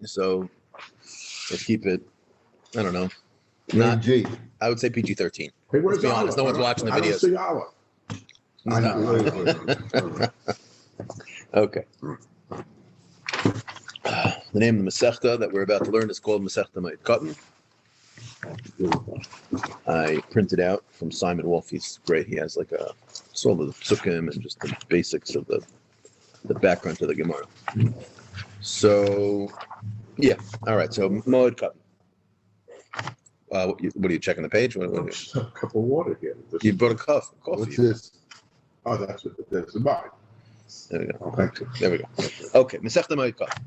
So let's keep it, I don't know. PG. I would say PG-13. Hey, Let's be honest, no one's watching the videos. I don't see Allah. Okay. The name of the Masechta that we're about to learn is called Masechta Moed Kattan. I printed out from Simon Wolf. He's great. He has like a sort of the psukim and just the basics of the background to the Gemara. So, yeah. All right. So, Moed Kattan. What are you checking the page? What A cup of water here. You brought a coffee. What's this? Oh, that's it. That's the bag. There we go. Oh, thank you. There we go. Okay. Masechta Moed Kattan.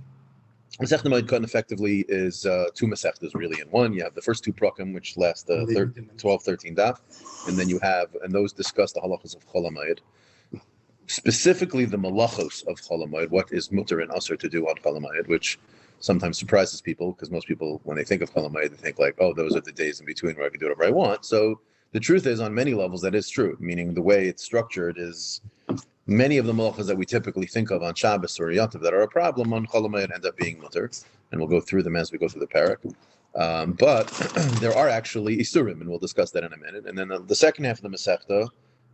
Masechta Moed Kattan effectively is two Masechtas really in one. You have the first two prakim, which last 12, 13 daf, and then you have, and those discuss the halachas of Chol HaMoed, specifically the malachos of Chol HaMoed, what is mutter and asur to do on Chol HaMoed, which sometimes surprises people because most people, when they think of Chol HaMoed, they think like, oh, those are the days in between where I can do whatever I want. So the truth is, on many levels, that is true, meaning the way it's structured is many of the malachas that we typically think of on Shabbos or Yom Tov that are a problem on Chol HaMoed end up being mutter, and we'll go through them as we go through the parak. But there are actually isurim, and we'll discuss that in a minute. And then the second half of the Masechta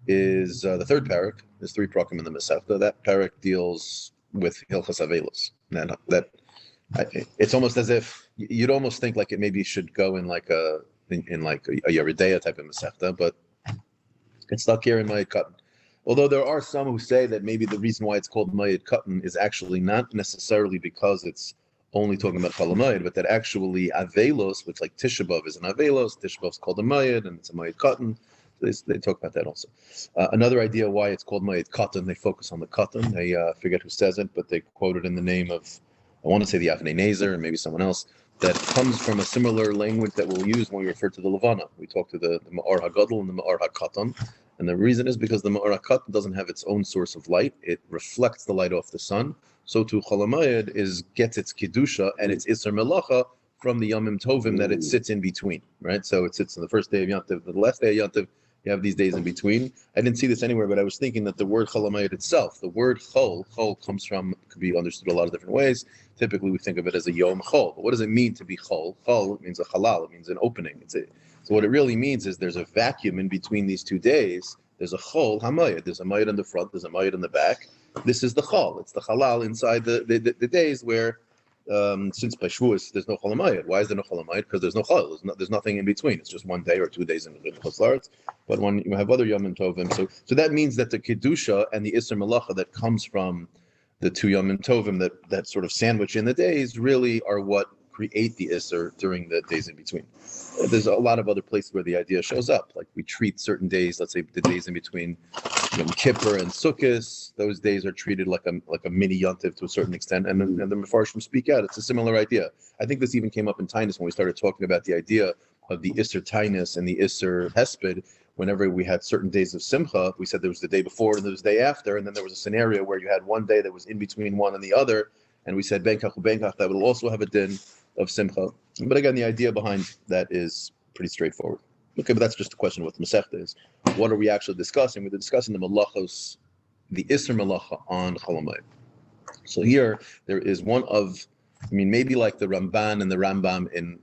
is the third parak. There's three prakim in the Masechta. That parak deals with Hilchas Avelos. It's almost as if you'd almost think like it maybe should go in like a Yeridea type of Masechta, but it's stuck here in Moed Kattan. Although there are some who say that maybe the reason why it's called Moed Kattan is actually not necessarily because it's only talking about Chol HaMoed, but that actually Avelos, which like Tisha B'Av is an Avelos, Tisha B'Av is called a Moed, and it's a Moed Kattan. They talk about that also. Another idea why it's called Moed Kattan, they focus on the Kattan. They forget who says it, but they quote it in the name of, I want to say the Avnei Nezer and maybe someone else, that comes from a similar language that we'll use when we refer to the Levana. We talk to the Ma'or HaGadol and the Ma'or HaKatan. And the reason is because the Ma'or HaKatan doesn't have its own source of light. It reflects the light off the sun. So too Chol HaMoed gets its Kedusha and its Isser Melacha from the Yomim Tovim that it sits in between, right? So it sits on the first day of Yom Tov, the last day of Yom Tov, you have these days in between. I didn't see this anywhere, but I was thinking that the word Chol HaMoed itself, the word Chol comes from, could be understood a lot of different ways. Typically we think of it as a Yom Chol. But what does it mean to be Chol? Chol means a halal, it means an opening. So what it really means is there's a vacuum in between these 2 days. There's a Chol HaMoed. There's a Moed in the front, there's a Moed in the back. This is the Chol. It's the halal inside the days where, since by Shavuos there's no Chol HaMoed. Why is there no Chol HaMoed? Because there's no Chol. There's nothing in between. It's just 1 day or 2 days in Chutz La'aretz. But when you have other Yomim Tovim, so that means that the Kedusha and the Isser Melacha that comes from the 2 Yomim Tovim that sort of sandwich in the days really are what create the Isser during the days in between. There's a lot of other places where the idea shows up. Like we treat certain days, let's say the days in between Yom Kippur and Sukkot, those days are treated like a mini Yom Tov to a certain extent, and the Mefarshim speak out. It's a similar idea. I think this even came up in Tainus when we started talking about the idea of the Isser Tainus and the Isser Hesped. Whenever we had certain days of Simcha, we said there was the day before and there was the day after, and then there was a scenario where you had 1 day that was in between one and the other, and we said Benkach u'Benkach, that will also have a din of Simcha. But again, the idea behind that is pretty straightforward. Okay, but that's just a question of what the Masechta is. What are we actually discussing? We're discussing the Malachos, the Isser Malacha on Chol HaMoed. So here, there is one of, maybe like the Ramban and the Rambam in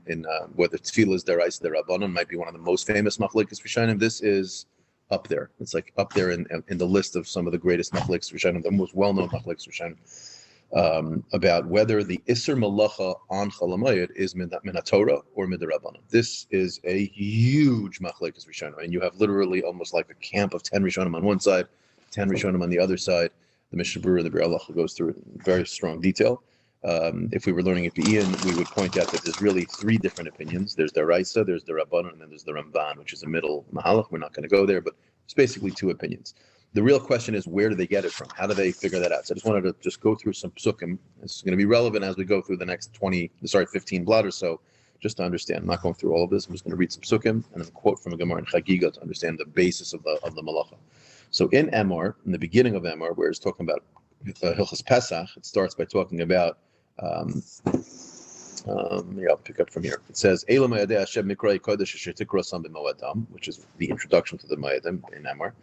whether Tefillah is Derais Derabanan might be one of the most famous Machlokes Rishonim. This is up there. It's like up there in the list of some of the greatest Machlokes Rishonim, the most well-known Machlokes Rishonim. About whether the Isser Malacha on Chol HaMoed is min Torah or min Rabbanan. This is a huge Machlokes Rishonim, and you have literally almost like a camp of 10 Rishonim on one side, 10 Rishonim on the other side. The Mishnah Berurah, the Bir Halacha goes through it in very strong detail. If we were learning at Be'in, we would point out that there's really 3 different opinions. There's the Raisa, there's the Rabbanan, and then there's the Ramban, which is a middle Mahalach. We're not going to go there, but it's basically 2 opinions. The real question is, where do they get it from? How do they figure that out? So I just wanted to just go through some psukim. This is going to be relevant as we go through the next 15 blot or so, just to understand. I'm not going through all of this. I'm just going to read some psukim and then quote from a Gemara in Chagiga to understand the basis of the malacha. So in Emor, in the beginning of Emor, where it's talking about Hilchas Pesach, it starts by talking about, I'll pick up from here. It says, which is the introduction to the Moedim in Emor.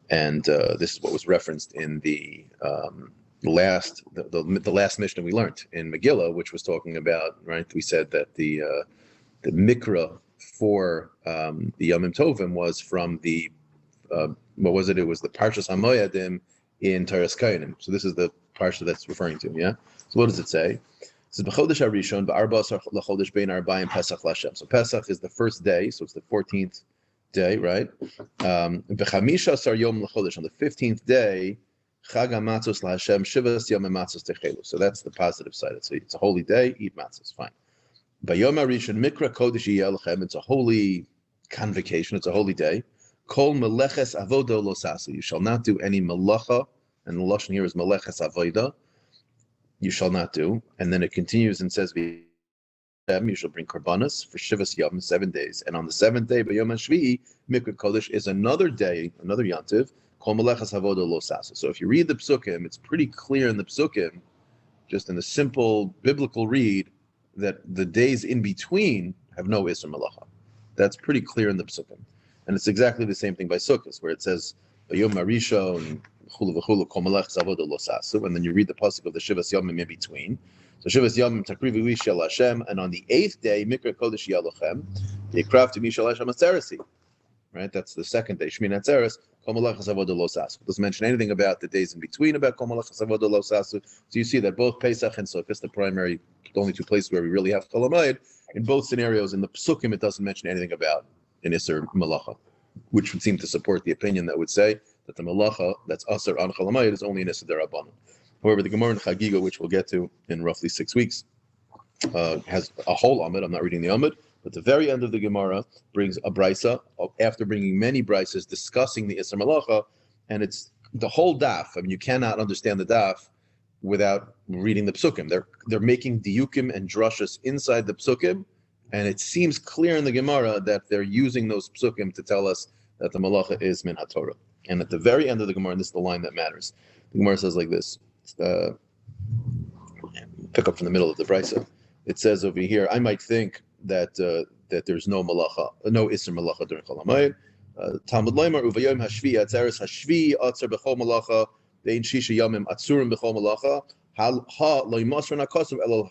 And this is what was referenced in the the last Mishnah we learned in Megillah, which was talking about, right? We said that the mikra for the Yomim Tovim was from the what was it? It was the Parshas HaMoyadim in Teres Kainim. So this is the parsha that's referring to. Yeah. So what does it say? It says B'chodesh Harishon b'Arba L'chodesh Bein Arbaim Pesach L'Hashem. So Pesach is the first day, so it's the 14th day, right? B'chamisha Asar Yom L'chodesh, on the 15th day. Chag HaMatzos L'Hashem Shivas Yom HaMatzos Techelu. So that's the positive side. It's a holy day. Eat matzos. Fine. Bayom Harishon Mikra Kodesh Yeh Lechem. It's a holy convocation. It's a holy day. Kol Meleches Avodo Lo Sasu. You shall not do any melacha, and the lashon here is Meleches Avoda. You shall not do. And then it continues and says, you shall bring korbanos for Shivas Yom, 7 days. And on the 7th day, Bayom HaShvi'i, Mikra Kodesh is another day, another yantiv. Kol Meleches Avodo Lo Sasu. So if you read the psukim, it's pretty clear in the psukim, just in the simple biblical read, that the days in between have no Isser Melacha. That's pretty clear in the psukim. And it's exactly the same thing by Sukkot, where it says, Bayom Harishon, Chulu v'chulu, Kol Meleches Avodo Lo Sasu, and then you read the pasuk of the Shivas Yomim in between. So Shivas Yomim Takrivu Yishal Hashem, and on the 8th day, Mikra Kodesh Yalochem, Yekrav to Mishal Hashem Atzeresi. Right, that's the 2nd day, Shmin Atzeres, Kol Meleches Avodo Lo Sasu. It doesn't mention anything about the days in between, about Kol Meleches Avodo Lo Sasu. So you see that both Pesach and Sukkot, the only two places where we really have Chol HaMoed, in both scenarios, in the Psukim, it doesn't mention anything about an Isser Melacha, which would seem to support the opinion that would say that the Melacha that's Asr on Chol HaMoed is only an Isser Derabanan. However, the Gemara in Chagiga, which we'll get to in roughly 6 weeks, has a whole Amud. I'm not reading the Amud, but the very end of the Gemara brings a brisa, after bringing many brisas discussing the Isser Melacha, and it's the whole daf. I mean, you cannot understand the daf without reading the psukim. They're making diukim and drushas inside the psukim, and it seems clear in the Gemara that they're using those psukim to tell us that the Malacha is min haTorah. And at the very end of the Gemara, and this is the line that matters, the Gemara says like this, pick up from the middle of the brisa. It says over here, I might think that there's no Malacha, no Isser Malacha during Chol HaMoed. Talmud Leimer, Uvayom Hashvi, Atzeres Hashvi, Atzer B'chol Malacha, Dein Shisha Yomim, Atzurim B'chol Malacha, Ha Lo Yimasr Nakosov Elo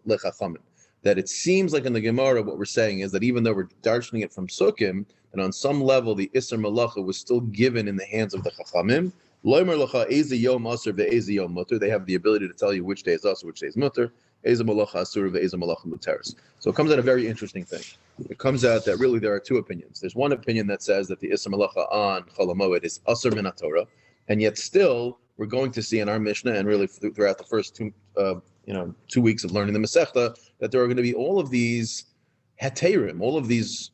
Lechachamim. That it seems like in the Gemara, what we're saying is that even though we're darshaning it from Sukkim, and on some level the Isser Malacha was still given in the hands of the Chachamim. Loimer Lacha Eze Yom Asr ve'Eze Yom Mutter. They have the ability to tell you which day is Asr, which day is Mutter. Eze Malacha Asur ve'Eze Malacha Muteris. So it comes out a very interesting thing. It comes out that really there are two opinions. There's one opinion that says that the Isser Malacha on Chol HaMoed is Asr min haTorah, and yet still we're going to see in our Mishnah and really throughout the first 2 weeks of learning the Masechta that there are going to be all of these heterim, all of these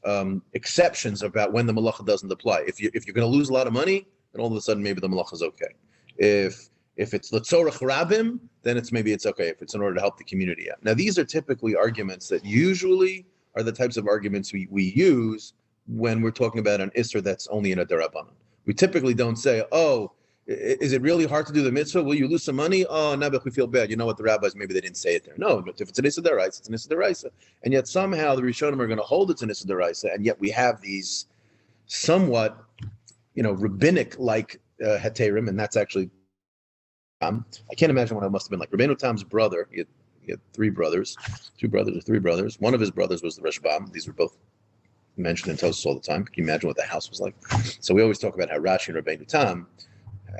exceptions about when the malacha doesn't apply. If you're going to lose a lot of money, then all of a sudden maybe the malacha is okay. If it's l'tzorach rabim, then it's okay if it's in order to help the community out. Now these are typically arguments that usually are the types of arguments we use when we're talking about an isser that's only in a derabanan. We typically don't say, oh, is it really hard to do the mitzvah? Will you lose some money? Oh, now but we feel bad. You know what, the rabbis, maybe they didn't say it there. No, but if it's an issa deraisa, it's an issa deraisa. And yet somehow the Rishonim are going to hold it's an issa deraisa, and yet we have these somewhat, rabbinic-like heterim, and that's actually, I can't imagine what it must have been like. Rabbeinu Tam's brother, he had two brothers or three brothers. One of his brothers was the Rashbam. These were both mentioned in Tosfos all the time. Can you imagine what the house was like? So we always talk about how Rashi and Rabbeinu Tam,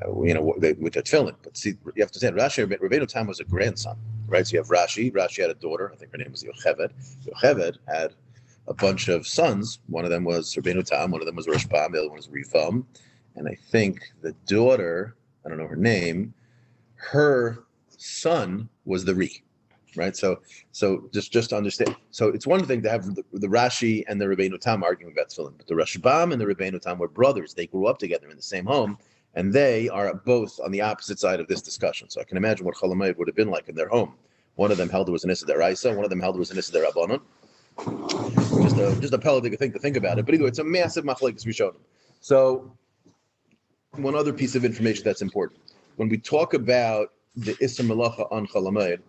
with a tefillin. But see, you have to say, Rabbeinu Tam was a grandson, right? So you have Rashi. Rashi had a daughter. I think her name was Yocheved. Yocheved had a bunch of sons. One of them was Rabbeinu Tam. One of them was Rashbam. The other one was Rivam. And I think the daughter, I don't know her name, her son was the Ri, right? So just to understand. So it's one thing to have the Rashi and the Rabbeinu Tam arguing about tefillin, but the Rashbam and the Rabbeinu Tam were brothers. They grew up together in the same home. And they are both on the opposite side of this discussion. So I can imagine what Chol HaMoed would have been like in their home. One of them held it was an Issa Deraisa, one of them held it was an Issa Derabanan. Just a pelletic thing to think about it. But anyway, it's a massive machlekes Rishonim. So one other piece of information that's important. When we talk about the Issa Melacha on Chol HaMoed,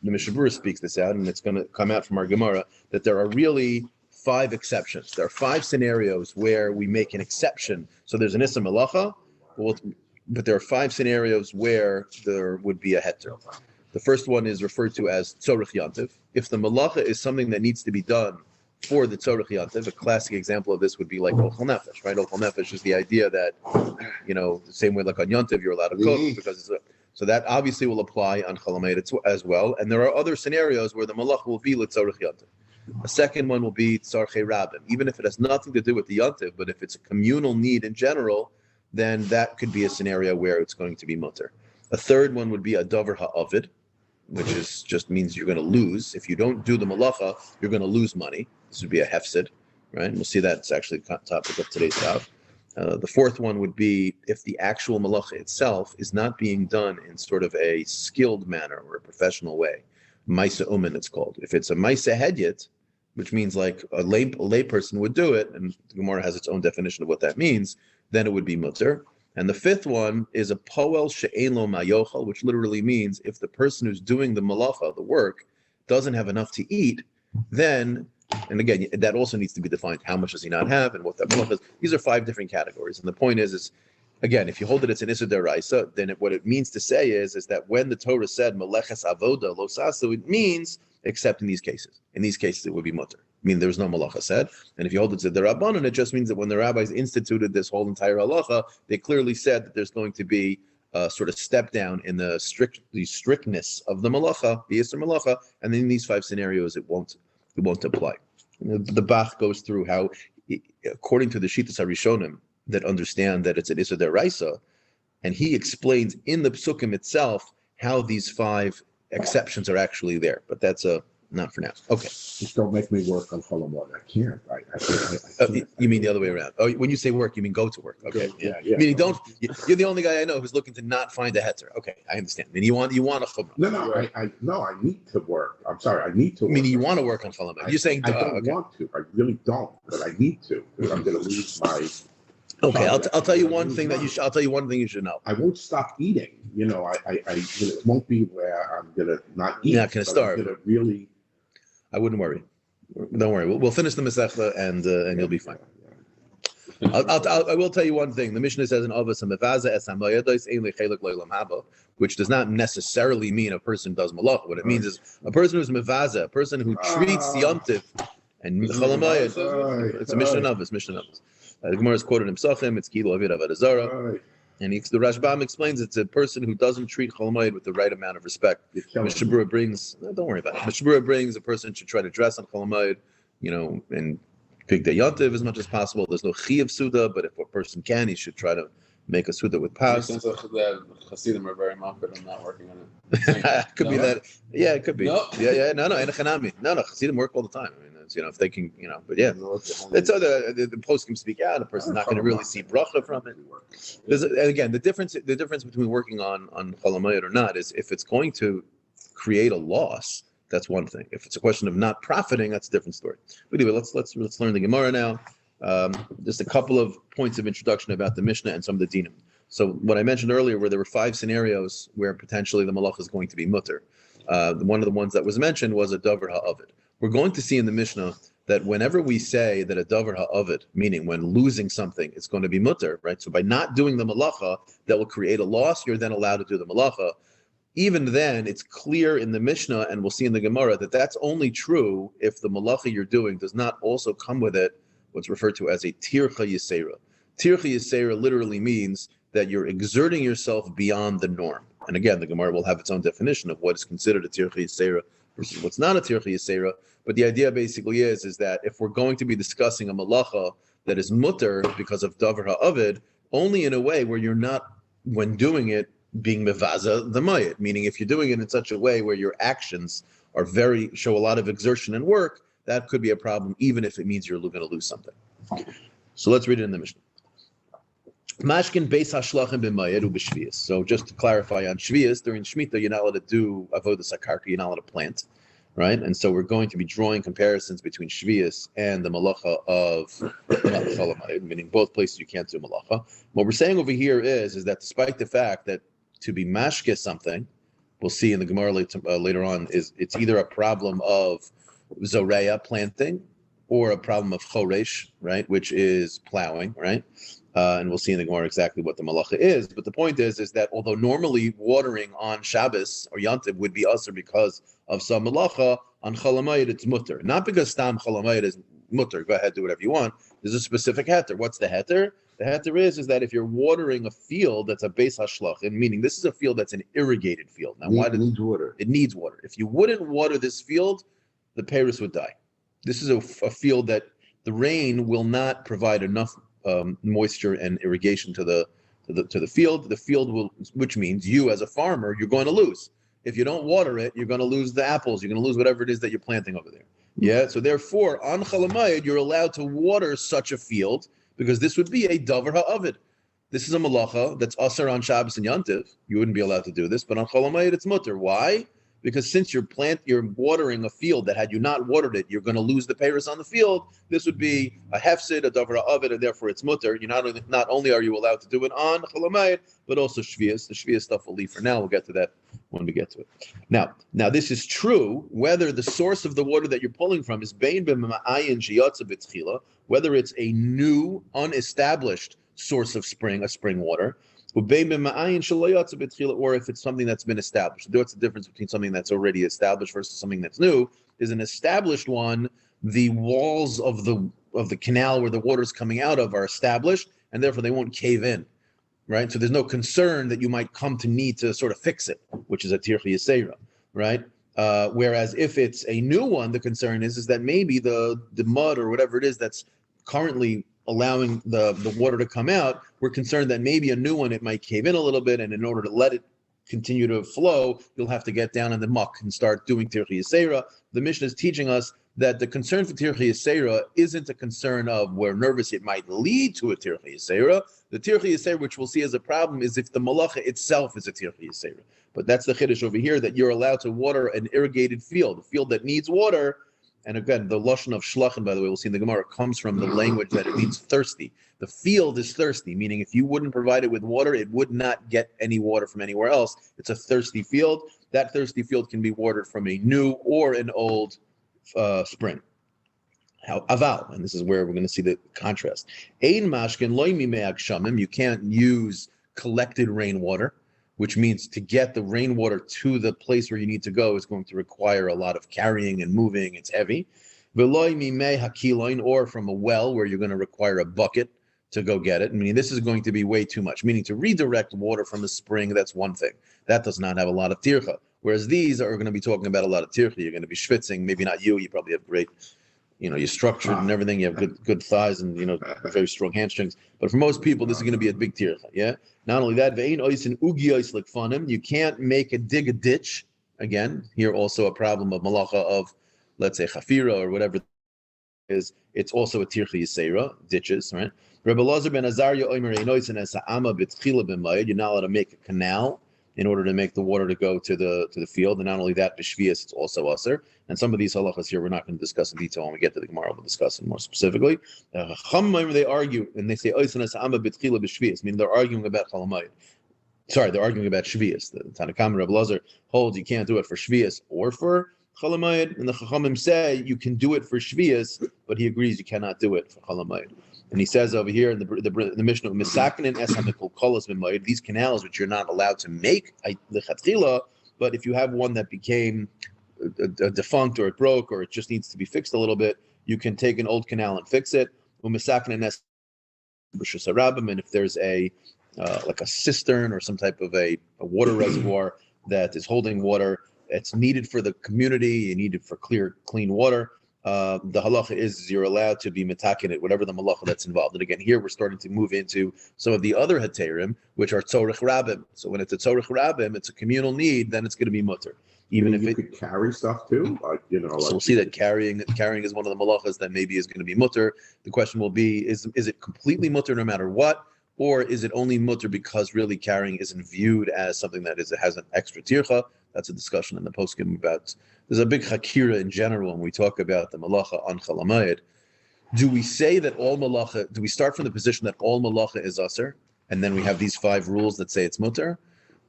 the Mishabura speaks this out, and it's going to come out from our Gemara, that there are really 5 exceptions. There are 5 scenarios where we make an exception. So there's an Issa Melacha. Well, but there are 5 scenarios where there would be a heter. The first one is referred to as tzorich yantiv. If the malacha is something that needs to be done for the tzorich yantiv, a classic example of this would be like ochel nefesh, right? Ochel nefesh is the idea that, the same way like on yantiv, you're allowed to cook because so that obviously will apply on chol hamoed as well. And there are other scenarios where the malacha will be l'tzorich yantiv. A second one will be tzarchei rabim, even if it has nothing to do with the yantiv, but if it's a communal need in general, then that could be a scenario where it's going to be mutter. A third one would be a davar ha'avid, which is just means you're going to lose. If you don't do the malacha, you're going to lose money. This would be a hefsid, right? And we'll see that's actually the topic of today's daf. The fourth one would be if the actual malacha itself is not being done in sort of a skilled manner or a professional way. Maisa umen, it's called. If it's a maisa hedyet, which means like a lay person would do it, and the Gemara has its own definition of what that means, then it would be mutter. And the fifth one is a poel she'ein lo mayochel, which literally means if the person who's doing the malacha, the work, doesn't have enough to eat, then, and again, that also needs to be defined. How much does he not have, and what that malacha is? These are 5 different categories. And the point is again, if you hold it, it's an issur deraisa, then what it means to say is that when the Torah said meleches avoda lo sasu, it means except in these cases. In these cases, it would be mutter. I mean, there's no malacha said. And if you hold it to the rabbanon, it just means that when the rabbis instituted this whole entire halacha, they clearly said that there's going to be a sort of step down in the strictness of the malacha, the issur malacha, and then in these 5 scenarios, it won't apply. The Bach goes through how, according to the Shittas HaRishonim, that understand that it's an issur deraisa, and he explains in the psukim itself how these 5 exceptions are actually there. But that's not for now. Okay. Just don't make me work on chol hamoed. I can't. I can't. You mean the other way around? Oh, when you say work, you mean go to work. Okay. Yeah. Meaning you're the only guy I know who's looking to not find a heter. Okay, I understand. I mean, you want a chumrah. No, I need to work. I'm sorry, I need to work. Meaning you want to work on chol hamoed. You're saying I don't want to. I really don't, but I need to because I'm going to lose my. Okay, I'll tell you one thing I'll tell you one thing you should know. I won't stop eating. It won't be where I'm going to not eat. You're not going to starve. I'm going to really. I wouldn't worry. Don't worry. We'll finish the Masechta and you'll be fine. I will tell you one thing. The Mishnah says in Avos Mevaza es hamoedos ein lechelek lo olam haba, which does not necessarily mean a person does malach. What it means is a person who's mevaza, a person who treats Yom Tov and chol hamoed. It's a Mishnah Avos. The Gemara is quoted in Psachim. It's Kilo Avid Avodah Zarah. And the Rashbam explains it's a person who doesn't treat chol hamoed with the right amount of respect. Mishnah Berurah brings, don't worry about it. Mishnah Berurah brings a person should try to dress on chol hamoed, and pick the Yom Tov as much as possible. There's no chiyuv suda, but if a person can, he should try to make a suda with pas. It seems like the Hasidim are very mafkid on not working on it. Could be that. Yeah, it could be. No. Yeah. No, enochanami. No, Hasidim work all the time. I mean, if they can, but yeah. It's so the post can speak out. The person's not going to really see bracha from it. And again, the difference between working on chol hamoed or not is if it's going to create a loss. That's one thing. If it's a question of not profiting, that's a different story. But anyway, let's learn the Gemara now. Just a couple of points of introduction about the Mishnah and some of the dinim. So what I mentioned earlier, where there were 5 scenarios where potentially the malach is going to be mutter. One of the ones that was mentioned was a davar ha'avid. We're going to see in the Mishnah that whenever we say that a davar ha'avid, meaning when losing something, it's going to be mutter, right? So by not doing the malacha, that will create a loss. You're then allowed to do the malacha. Even then, it's clear in the Mishnah, and we'll see in the Gemara, that that's only true if the malacha you're doing does not also come with it what's referred to as a tircha yisera. Tircha yisera literally means that you're exerting yourself beyond the norm. And again, the Gemara will have its own definition of what is considered a tircha yisera versus what's not a tircha yisera. But the idea basically is that if we're going to be discussing a malacha that is mutter because of davar ha'avid, only in a way where you're not, when doing it, being mevaza the mayit, meaning if you're doing it in such a way where your actions are show a lot of exertion and work, that could be a problem, even if it means you're going to lose something. So let's read it in the Mishnah. Mashkin beis hashlachim b'mayit u'b'shvius. So just to clarify on shvius, during Shemitah, you're not allowed to do avodas hakarka, you're not allowed to plant, right? And so we're going to be drawing comparisons between shvius and the malacha of chol hamoed, meaning both places you can't do malacha. What we're saying over here is that despite the fact that to be mashke something, we'll see in the Gemara later on, is it's either a problem of zoreya, planting, or a problem of choresh, right, which is plowing, right? And we'll see in the Gemara exactly what the malacha is. But the point is that although normally watering on Shabbos or Yantiv would be usher because of some malacha, on Chalamayid it's mutter. Not because Stam Chalamayid is mutter. Go ahead, do whatever you want. There's a specific heter. What's the heter? The heter is that if you're watering a field that's a beis hashlachin, meaning this is a field that's an irrigated field. Now, why does it needs water? It needs water. If you wouldn't water this field, the peiros would die. This is a field that the rain will not provide enough moisture and irrigation to the field. The field will, which means you as a farmer, you're going to lose. If you don't water it, you're going to lose the apples. You're going to lose whatever it is that you're planting over there. Yeah. So therefore, on Chalamayid, you're allowed to water such a field because this would be a davar ha'avid. This is a malacha that's asar on Shabbos and Yantiv. You wouldn't be allowed to do this, but on Chalamayid it's mutter. Why? Because since you're watering a field that had you not watered it, you're going to lose the peiros on the field. This would be a hefsid, a davar ha'avid, and therefore it's mutter. You not only are you allowed to do it on Chalamayid, but also shvius. The shvius stuff we'll leave for now. We'll get to that when we get to it. Now this is true whether the source of the water that you're pulling from is bein b'ma'ayin sheyatza b'tchila, whether it's a new, unestablished source of a spring water, or if it's something that's been established. What's the difference between something that's already established versus something that's new? Is an established one, the walls of the canal where the water is coming out of are established, and therefore they won't cave in. Right, so there's no concern that you might come to need to sort of fix it, which is a tirchi yisera, right? Whereas if it's a new one, the concern is that maybe the mud or whatever it is that's currently allowing the water to come out, we're concerned that maybe a new one, it might cave in a little bit, and in order to let it continue to flow, you'll have to get down in the muck and start doing tirchi yisera. The Mishnah is teaching us that the concern for tirchi yisera isn't a concern of we're nervous it might lead to a tirchi yisera. The tirchi yisera, which we'll see as a problem, is if the malacha itself is a tirchi yisera. But that's the chiddush over here, that you're allowed to water an irrigated field, a field that needs water. And again, the lashon of shlachin, by the way, we'll see in the Gemara, comes from the language that it means thirsty. The field is thirsty, meaning if you wouldn't provide it with water, it would not get any water from anywhere else. It's a thirsty field. That thirsty field can be watered from a new or an old spring. How aval, and this is where we're going to see the contrast. Ein mashkin loy mimeak shamim. You can't use collected rainwater, which means to get the rainwater to the place where you need to go is going to require a lot of carrying and moving. It's heavy. Veloy mimei hakiloin, or from a well where you're going to require a bucket to go get it. Meaning this is going to be way too much. Meaning to redirect water from a spring, that's one thing. That does not have a lot of tircha. Whereas these are going to be talking about a lot of tircha. You're going to be schwitzing. Maybe not you. You probably have great, you're structured and everything. You have good thighs and very strong hamstrings. But for most people, this is going to be a big tircha. Yeah. Not only that, you can't dig a ditch. Again, here also a problem of malacha of, let's say, chafira or whatever it is. It's also a tircha yisera, ditches, right? Rebbe Lazar ben Azariah oimer einoisen as ha'ama b'tchila b'mayid. You're not allowed to make a canal in order to make the water to go to the field. And not only that, b'shvius, it's also usher. And some of these halachas here we're not going to discuss in detail. When we get to the Gemara, we'll discuss it more specifically. They argue, and they say, meaning they're arguing about chalamayid. Sorry, they're arguing about shvius. The Tanakam Rebbe Lazar holds you can't do it for shvius or for chalamayid. And the Chachamim say you can do it for shvius, but he agrees you cannot do it for chalamayid. And he says over here in the Mishnah, Misakin es hamikol kolos b'mayid, these canals which you're not allowed to make lechatchila, but if you have one that became defunct or it broke or it just needs to be fixed a little bit, you can take an old canal and fix it. And if there's like a cistern or some type of a water reservoir that is holding water, it's needed for the community, you need it for clean water. The halacha is you're allowed to be metakin it, whatever the malacha that's involved. And again, here we're starting to move into some of the other heterim, which are tzorich rabim. So when it's a tzorich rabim, it's a communal need, then it's going to be mutter. Even if you could carry stuff too, So we'll see that carrying is one of the malachas that maybe is going to be mutter. The question will be: is it completely mutter no matter what, or is it only mutter because really carrying isn't viewed as something that has an extra tircha? That's a discussion in the poskim about. There's a big hakira in general when we talk about the malacha on chalamayid. Do we say that all malacha? Do we start from the position that all malacha is aser, and then we have these 5 rules that say it's mutter?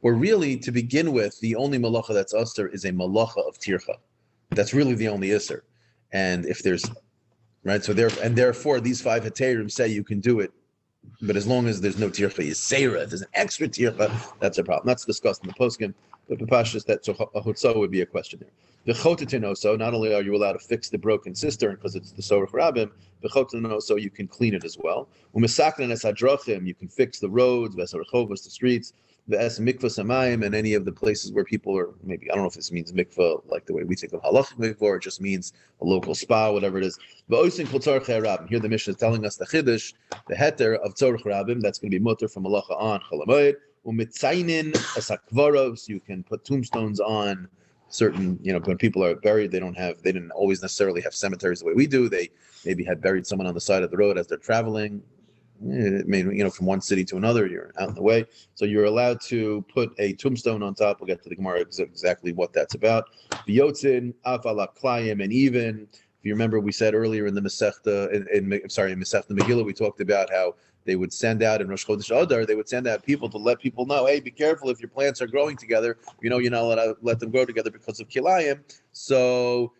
Or really, to begin with, the only malacha that's aser is a malacha of tircha. That's really the only iser. And if there's right? So therefore, these 5 heterim say you can do it, but as long as there's no tircha yisera, if there's an extra tircha, that's a problem. That's discussed in the poskim. But the pashas that so a chutzah would be a question there. The chotitinoso, not only are you allowed to fix the broken cistern because it's the sorach rabim, the chotitinoso you can clean it as well. Umisaknan es hadrachim, you can fix the roads, vesarchovos, the streets. The es mikvah samayim, and any of the places where people are, maybe I don't know if this means mikvah like the way we think of halachic mikvah, or it just means a local spa, whatever it is. Here the Mishnah is telling us the chiddush, the heter of tzorach rabim, that's going to be mutter from halacha on chalamayid. Umitzainin es hakvaros, you can put tombstones on certain, when people are buried, they didn't always necessarily have cemeteries the way we do. They maybe had buried someone on the side of the road as they're traveling. From one city to another, you're out in the way, so you're allowed to put a tombstone on top. We'll get to the Gemara exactly what that's about. V'yotzin afala klayim, and even if you remember, we said earlier in the Masechta, in Masechta Megillah, we talked about how they would send out in Rosh Chodesh Adar, they would send out people to let people know, hey, be careful if your plants are growing together. You're not allowed to let them grow together because of kilayim. So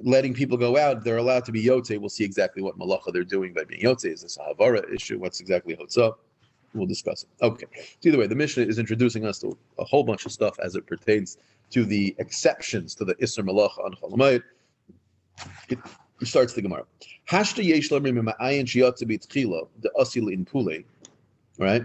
letting people go out, they're allowed to be yotze. We'll see exactly what malacha they're doing by being yotze. Is this a havara issue? What's exactly hotzah? We'll discuss it. Okay. So either way, the Mishnah is introducing us to a whole bunch of stuff as it pertains to the exceptions to the Isser Malacha on Chalamayit. It starts the Gemara. Hashta yesh lamrim ma'ayin shiyatze b'tchila the asil in pule. Right?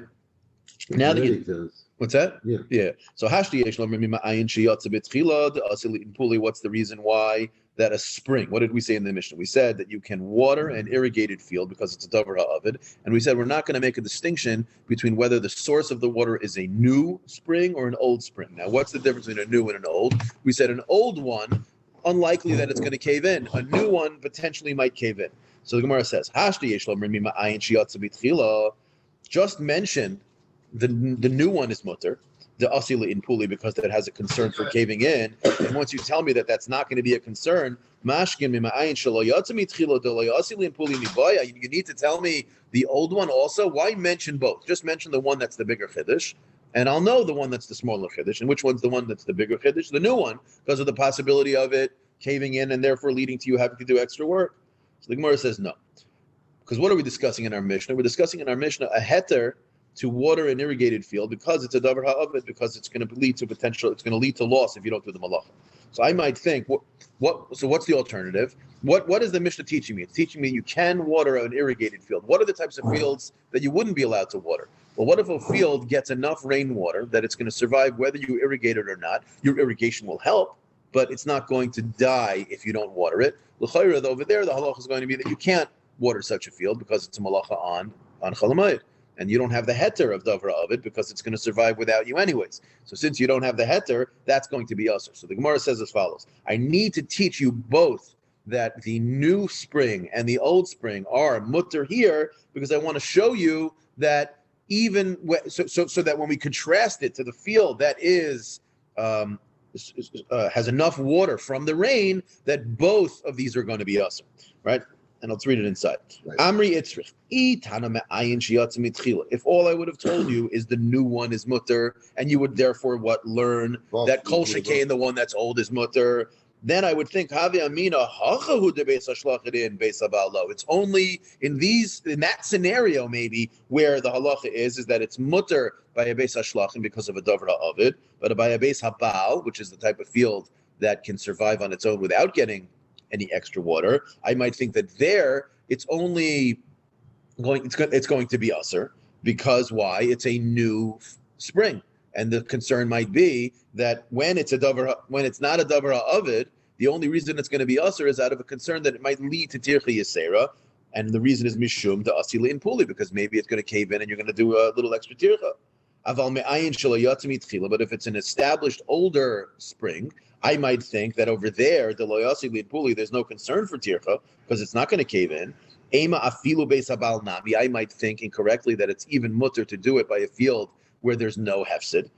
Now that what's that? Yeah. So hashti yesh lamrim ma'ayin shiyatze b'tchila the asil in pule. What's the reason why that a spring? What did we say in the Mishnah? We said that you can water an irrigated field because it's a davar ha'avid, and we said we're not going to make a distinction between whether the source of the water is a new spring or an old spring. Now, what's the difference between a new and an old? We said an old one, unlikely that it's going to cave in. A new one potentially might cave in. So the Gemara says, "Hashti yesh lamrim ma'ayin shiyatze b'tchila." Just mention the new one is mutter, the asila in puli, because that has a concern for caving in. And once you tell me that that's not going to be a concern, you need to tell me the old one also. Why mention both? Just mention the one that's the bigger chiddush, and I'll know the one that's the smaller chiddush. And which one's the one that's the bigger chiddush? The new one, because of the possibility of it caving in and therefore leading to you having to do extra work. So the Gemara says no. Because what are we discussing in our Mishnah? We're discussing in our Mishnah a heter to water an irrigated field because it's a davar ha'avid, because it's going to lead to it's going to lead to loss if you don't do the malacha. So I might think, so what's the alternative? What is the Mishnah teaching me? It's teaching me you can water an irrigated field. What are the types of fields that you wouldn't be allowed to water? Well, what if a field gets enough rainwater that it's going to survive whether you irrigate it or not? Your irrigation will help, but it's not going to die if you don't water it. L'chayra, over there, the halacha is going to be that you can't water such a field because it's a malacha on chalamayid. And you don't have the heter of davar of it because it's going to survive without you anyways. So since you don't have the heter, that's going to be usher. So the Gemara says as follows: I need to teach you both that the new spring and the old spring are mutter here, because I want to show you that even so that when we contrast it to the field that is has enough water from the rain, that both of these are going to be usher, right? And let's read it inside. Amri Itzrich. If all I would have told you is the new one is mutter, and you would therefore learn that kol shekain, the one that's old, is mutter, then I would think Havi Amina Hachahu de Beis Hashlachidin Beis Habalo. It's only in that scenario maybe where the halacha is that it's mutter by a Beis Hashlachim because of a davar of it, but by a Beis Habal, which is the type of field that can survive on its own without getting any extra water, I might think that there it's going to be usher, because why? It's a new spring, and the concern might be that when it's not a davar of it, the only reason it's going to be usher is out of a concern that it might lead to tircha yisera, and the reason is mishum the asila in puli, because maybe it's going to cave in and you're going to do a little extra tircha. But if it's an established older spring, I might think that over there, the loyasi lead puli, there's no concern for tircha because it's not going to cave in. Ema afilu beis habal nami, I might think incorrectly that it's even mutter to do it by a field where there's no hefsid.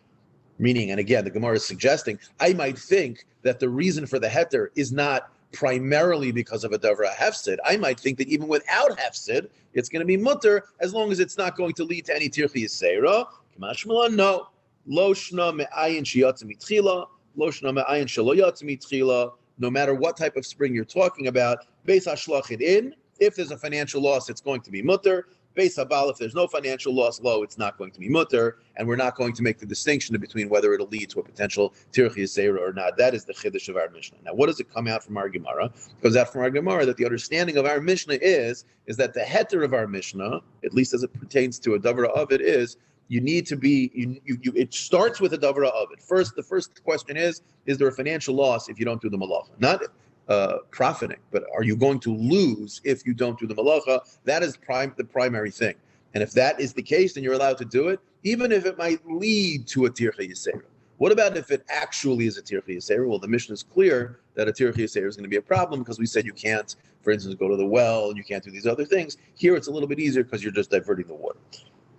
Meaning, and again, the Gemara is suggesting, I might think that the reason for the heter is not primarily because of a davar hefsid. I might think that even without hefsid, it's going to be mutter as long as it's not going to lead to any tircha yisera. Kamashmala, no. Lo shna me'ayin shiyatz mitchila. Lo shna me'ayin shelo yatz mitchila. no matter what type of spring you're talking about, Beis HaShlachin in, if there's a financial loss, it's going to be mutter. Beis HaBal, if there's no financial loss, low, it's not going to be mutter, and we're not going to make the distinction between whether it'll lead to a potential tirch yisera or not. That is the chiddush of our Mishnah. Now, what does it come out from our Gemara? It comes out from our Gemara that the understanding of our Mishnah is that the heter of our Mishnah, at least as it pertains to a davra of it, is you need to be, it starts with a davra of it. First, the first question is there a financial loss if you don't do the malacha? Not profiting, but are you going to lose if you don't do the malacha? That is the primary thing. And if that is the case, then you're allowed to do it, even if it might lead to a tircha yisera. What about if it actually is a tircha yisera? Well, the Mishnah is clear that a tircha yisera is going to be a problem because we said you can't, for instance, go to the well, and you can't do these other things. Here it's a little bit easier because you're just diverting the water.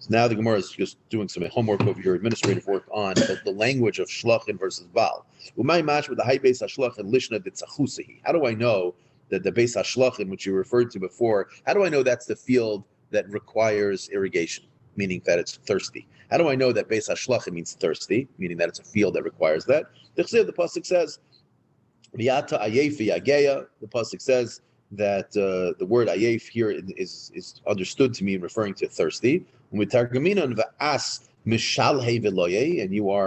So now the Gemara is just doing some homework over here, administrative work on the language of shlachin versus bal. How do I know that the beis hashlachin, which you referred to before, how do I know that's the field that requires irrigation, meaning that it's thirsty? How do I know that beis hashlachin means thirsty, meaning that it's a field that requires that? The pasuk says, "V'yata ayef v'yageya." The pasuk says that the word ayef here is understood to mean referring to thirsty. And you are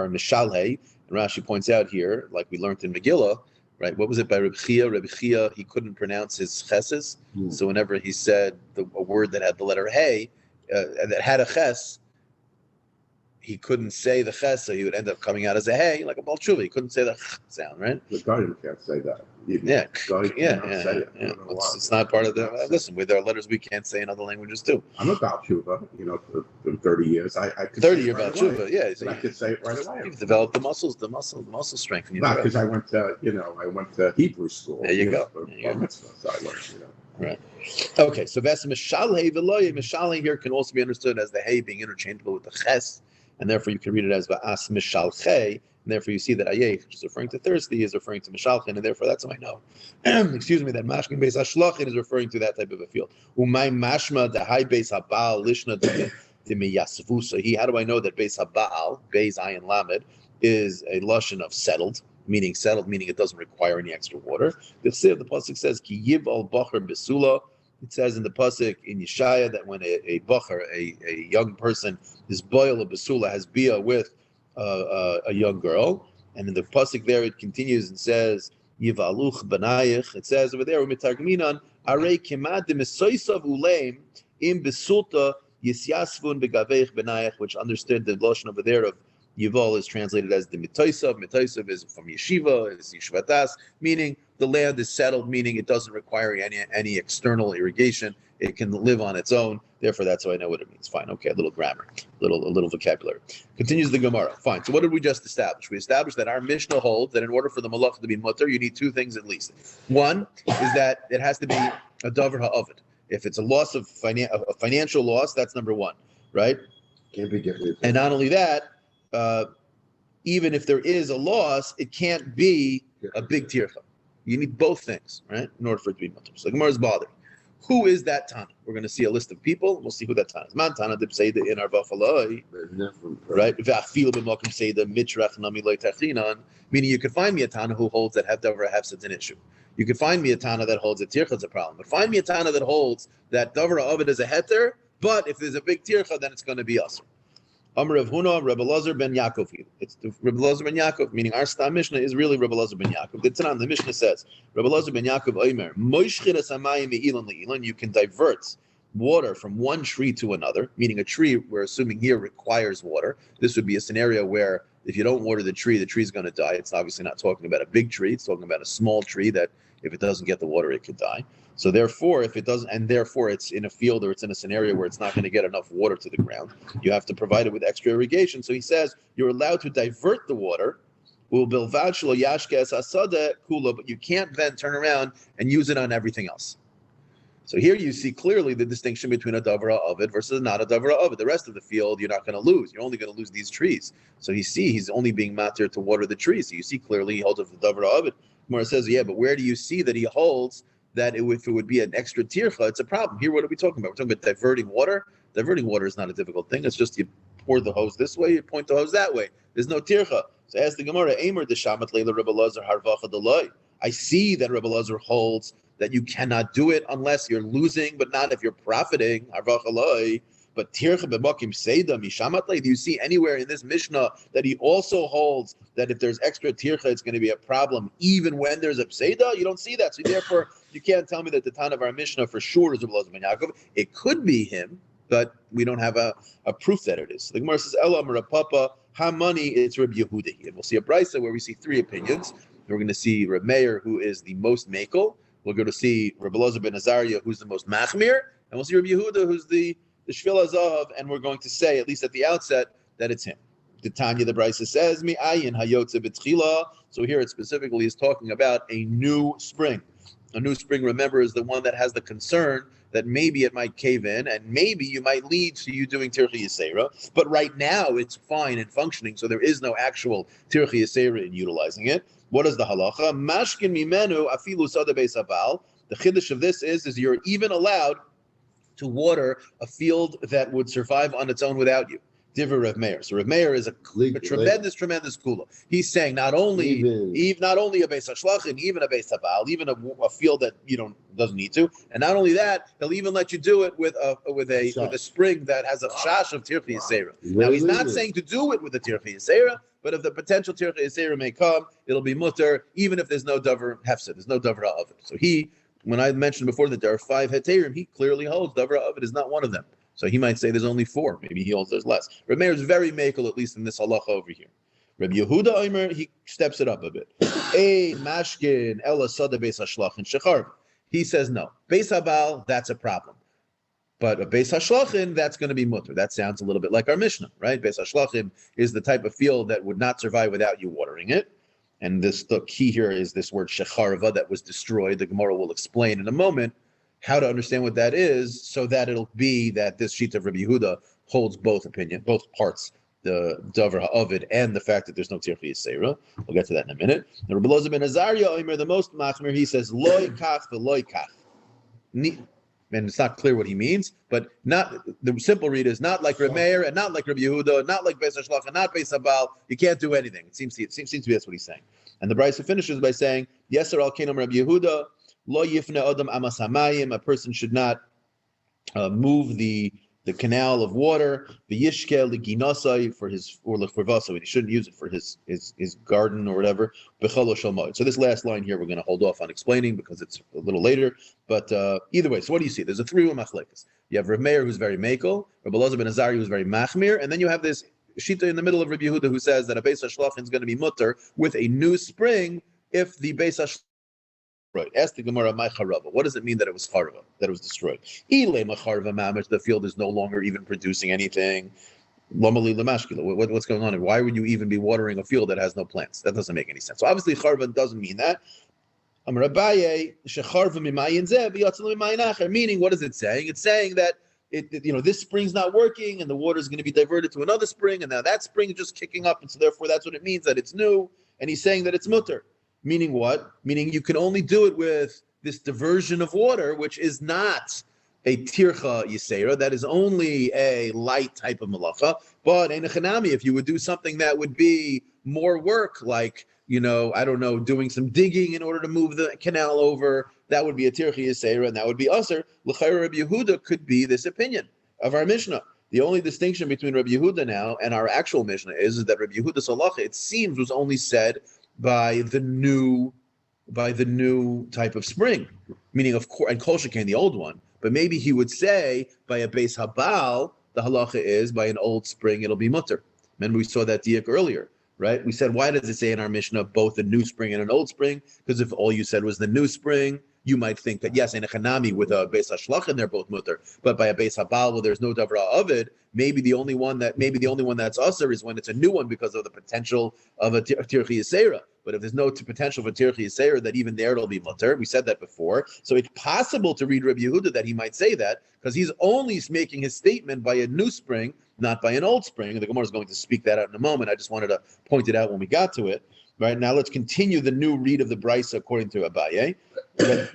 mishalhe. And Rashi points out here, like we learned in Megillah, right? What was it by Reb Chia? He couldn't pronounce his cheses. So whenever he said a word that had the letter hey, that had a ches, he couldn't say the ches, so he would end up coming out as a hey, like a balchuva. He couldn't say the sound, right? The Guardian can't say that. Yeah. It's not part of the. Listen, with our letters, we can't say in other languages too. I'm a balchuva, for 30 years. I could 30 year balchuva, yeah. So I could say it right away. You've developed the muscle strength. Not because I went to, Hebrew school. There you go. For bar mitzvah, so I learned, Right. Okay, so that's mishalhe v'loye. Mishalhe here can also be understood as the hey being interchangeable with the ches, and therefore you can read it as va'as mishalche. And therefore, you see that ayeh, which is referring to thirsty, is referring to mishalchin, and therefore that's how I know. Excuse me, that mashkin beis hashlachin is referring to that type of a field. Umay mashma the high beis habal lishna de miyasvu. So how do I know that beis habal, beis ayin lamed, is a lashon of settled, meaning it doesn't require any extra water. The pasuk says ki yib al bacher besula. It says in the pasuk in Yeshaya that when a bacher, a young person, is boil a besula, has bia with a young girl, and in the pasuk there it continues and says yivaluch banayich. It says over there umitargminan arei kemad demisoisav uleim im besulta yisyasvun begaveich banayich, which understood the lotion over there of yival is translated as the mitoisav. Mitoisav is from yeshiva, is yishvatas, meaning the land is settled, meaning it doesn't require any external irrigation. It can live on its own. Therefore, that's how I know what it means. Fine. Okay, a little grammar, a little vocabulary. Continues the Gemara. Fine. So what did we just establish? We established that our Mishnah holds that in order for the malach to be mutter, you need two things at least. One is that it has to be a davar ha'ovid. If it's a loss of a financial loss, that's number one, right? Can't be different. And not only that, even if there is a loss, it can't be a big tircha. You need both things, right, in order for it to be mutter. So the Gemara is bothered. Who is that Tana? We're going to see a list of people. We'll see who that Tana is. Man Tana did say that in our Vafaloi, right? Meaning you could find me a Tana who holds that Davar Hefsed's an issue. You could find me a Tana that holds that Tircha's a problem. But find me a Tana that holds that Davar Ovid is a heter, but if there's a big Tircha, then it's going to be Asr. Amr of Huna, Rebbe Lazar ben Yaakov. It's the Rebbe Lazar ben Yaakov, meaning our Stam Mishnah is really Rebbe Lazar ben Yaakov. The Mishnah says, Rebbe Lazar ben Yaakov Omer, Moishchiras hamayim me'ilan le'ilan. You can divert water from one tree to another, meaning a tree, we're assuming here, requires water. This would be a scenario where if you don't water the tree's going to die. It's obviously not talking about a big tree. It's talking about a small tree that if it doesn't get the water, it could die. So therefore, if it doesn't, and therefore it's in a field or it's in a scenario where it's not going to get enough water to the ground, you have to provide it with extra irrigation. So he says you're allowed to divert the water, but you can't then turn around and use it on everything else. So here you see clearly the distinction between a davra ovid versus not a davra ovid. The rest of the field you're not going to lose. You're only going to lose these trees. So he's only being matir to water the trees. So you see clearly he holds of the davra ovid. Gemara says, yeah, but where do you see that he holds that if it would be an extra tircha, it's a problem? Here, what are we talking about? We're talking about diverting water. Diverting water is not a difficult thing. It's just you pour the hose this way, you point the hose that way. There's no tircha. So ask the Gemara, Eimer de shamat leila Rebbe Lazar harvacha delay. I see that Rebbe Elazar holds that you cannot do it unless you're losing, but not if you're profiting. But tircha b'makim seida mishamat. Do you see anywhere in this Mishnah that he also holds that if there's extra tircha, it's going to be a problem even when there's a seida? You don't see that, so therefore you can't tell me that the Tan of our Mishnah for sure is Rebbe Elazar ben Yaakov. It could be him, but we don't have a proof that it is. The Gemara says, Ela Papa, how money it's Reb Yehudi. And we'll see a brisa where we see three opinions. We're going to see Reb Meir, who is the most makel. We'll go to see Reb Elazar ben Azariah, who's the most machmir. And we'll see Reb Yehuda, who's the Shvil Azav. And we're going to say, at least at the outset, that it's him. The Tanya, the brisa says, Mi ayin hayotze b'tchila. So here it specifically is talking about a new spring. A new spring, remember, is the one that has the concern that maybe it might cave in and maybe you might lead to you doing Tircha Yisera. But right now it's fine and functioning, so there is no actual Tircha Yisera in utilizing it. What is the halacha? Mashkin mimenu afilu sada beis habal. The chiddush of this is you're even allowed to water a field that would survive on its own without you. Divrei Rav Meir. So Rav Meir is a tremendous kula. He's saying not only a beis hashlachin, even a beis habal, even a field that doesn't need to, and not only that, he'll even let you do it with a spring that has a chash of tircha yisera. Now he's not saying to do it with the tircha yisera, but if the potential tircha yisera may come, it'll be mutter, even if there's no davar hefsed, there's no davar of it. So when I mentioned before that there are 5 heterim, he clearly holds davar of it is not one of them. So he might say there's only 4. Maybe he holds there's less. Reb Meir is very makel, at least in this halacha over here. Reb Yehuda Omer, he steps it up a bit. Mashkin ela sada beis hashlachin shechar. He says no. Beis habal, that's a problem. But a beis hashlachin, that's going to be mutter. That sounds a little bit like our Mishnah, right? Beis hashlachin is the type of field that would not survive without you watering it. And the key here is this word shecharva that was destroyed. The Gemara will explain in a moment how to understand what that is, so that it'll be that this sheet of Rabbi Yehuda holds both parts, the davar ha'avid and the fact that there's no tircha yisera. We'll get to that in a minute. The Rabbi Elazar ben Azariah, Omer, the most machmir, he says loy kach v'loy kach. And it's not clear what he means, but not the simple read is not like Rabbi Meir and not like Rabbi Yehuda, not like Beis Hashlach and not Beis Habal. You can't do anything. It seems to be that's what he's saying. And the brisa finishes by saying, Yeser al Kenam Rabbi Yehuda. Lo yifne adam amas hamayim. A person should not move the canal of water. The yishkel leginasai for vasa. He shouldn't use it for his garden or whatever. Bechalo shel moed. So this last line here we're going to hold off on explaining because it's a little later. But either way, so what do you see? There's a 3-way machlekes. You have Rav Meir who's very makel, Rabbi Elazar ben Azariah who's very machmir, and then you have this shita in the middle of Rabbi Yehuda who says that a beis hashlachin is going to be mutter with a new spring if the beis hashlachin. Right. Ask the Gemara, my charava. What does it mean that it was charava, that it was destroyed? The field is no longer even producing anything. What's going on? And why would you even be watering a field that has no plants? That doesn't make any sense. So obviously charava doesn't mean that. Meaning, what is it saying? It's saying that this spring's not working and the water is going to be diverted to another spring, and now that spring is just kicking up, and so therefore that's what it means that it's new. And he's saying that it's mutter. Meaning what? Meaning you can only do it with this diversion of water, which is not a tircha yisera. That is only a light type of malacha. But in a chanami, if you would do something that would be more work, like, doing some digging in order to move the canal over, that would be a tircha yisera, and that would be usher. L'chayra Rabbi Yehuda could be this opinion of our Mishnah. The only distinction between Rabbi Yehuda now and our actual Mishnah is that Rabbi Yehuda's halacha, it seems, was only said by the new type of spring, meaning of course, and kol shekain the old one. But maybe he would say by a beis habal, the halacha is by an old spring it'll be mutter. Remember we saw that diak earlier, right? We said, why does it say in our Mishnah both a new spring and an old spring? Because if all you said was the new spring, you might think that yes, in a chanami with a beis hashlachin they're both mutter, but by a beis habal, well, there's no davar ovid. Maybe the only one that's usher is when it's a new one because of the potential of a tircha yisera. But if there's no potential for tircha yisera, that even there it'll be mutter. We said that before, so it's possible to read Rabbi Yehuda that he might say that because he's only making his statement by a new spring, not by an old spring. And the Gemara is going to speak that out in a moment. I just wanted to point it out when we got to it. Right now, let's continue the new read of the brisa according to Abaye.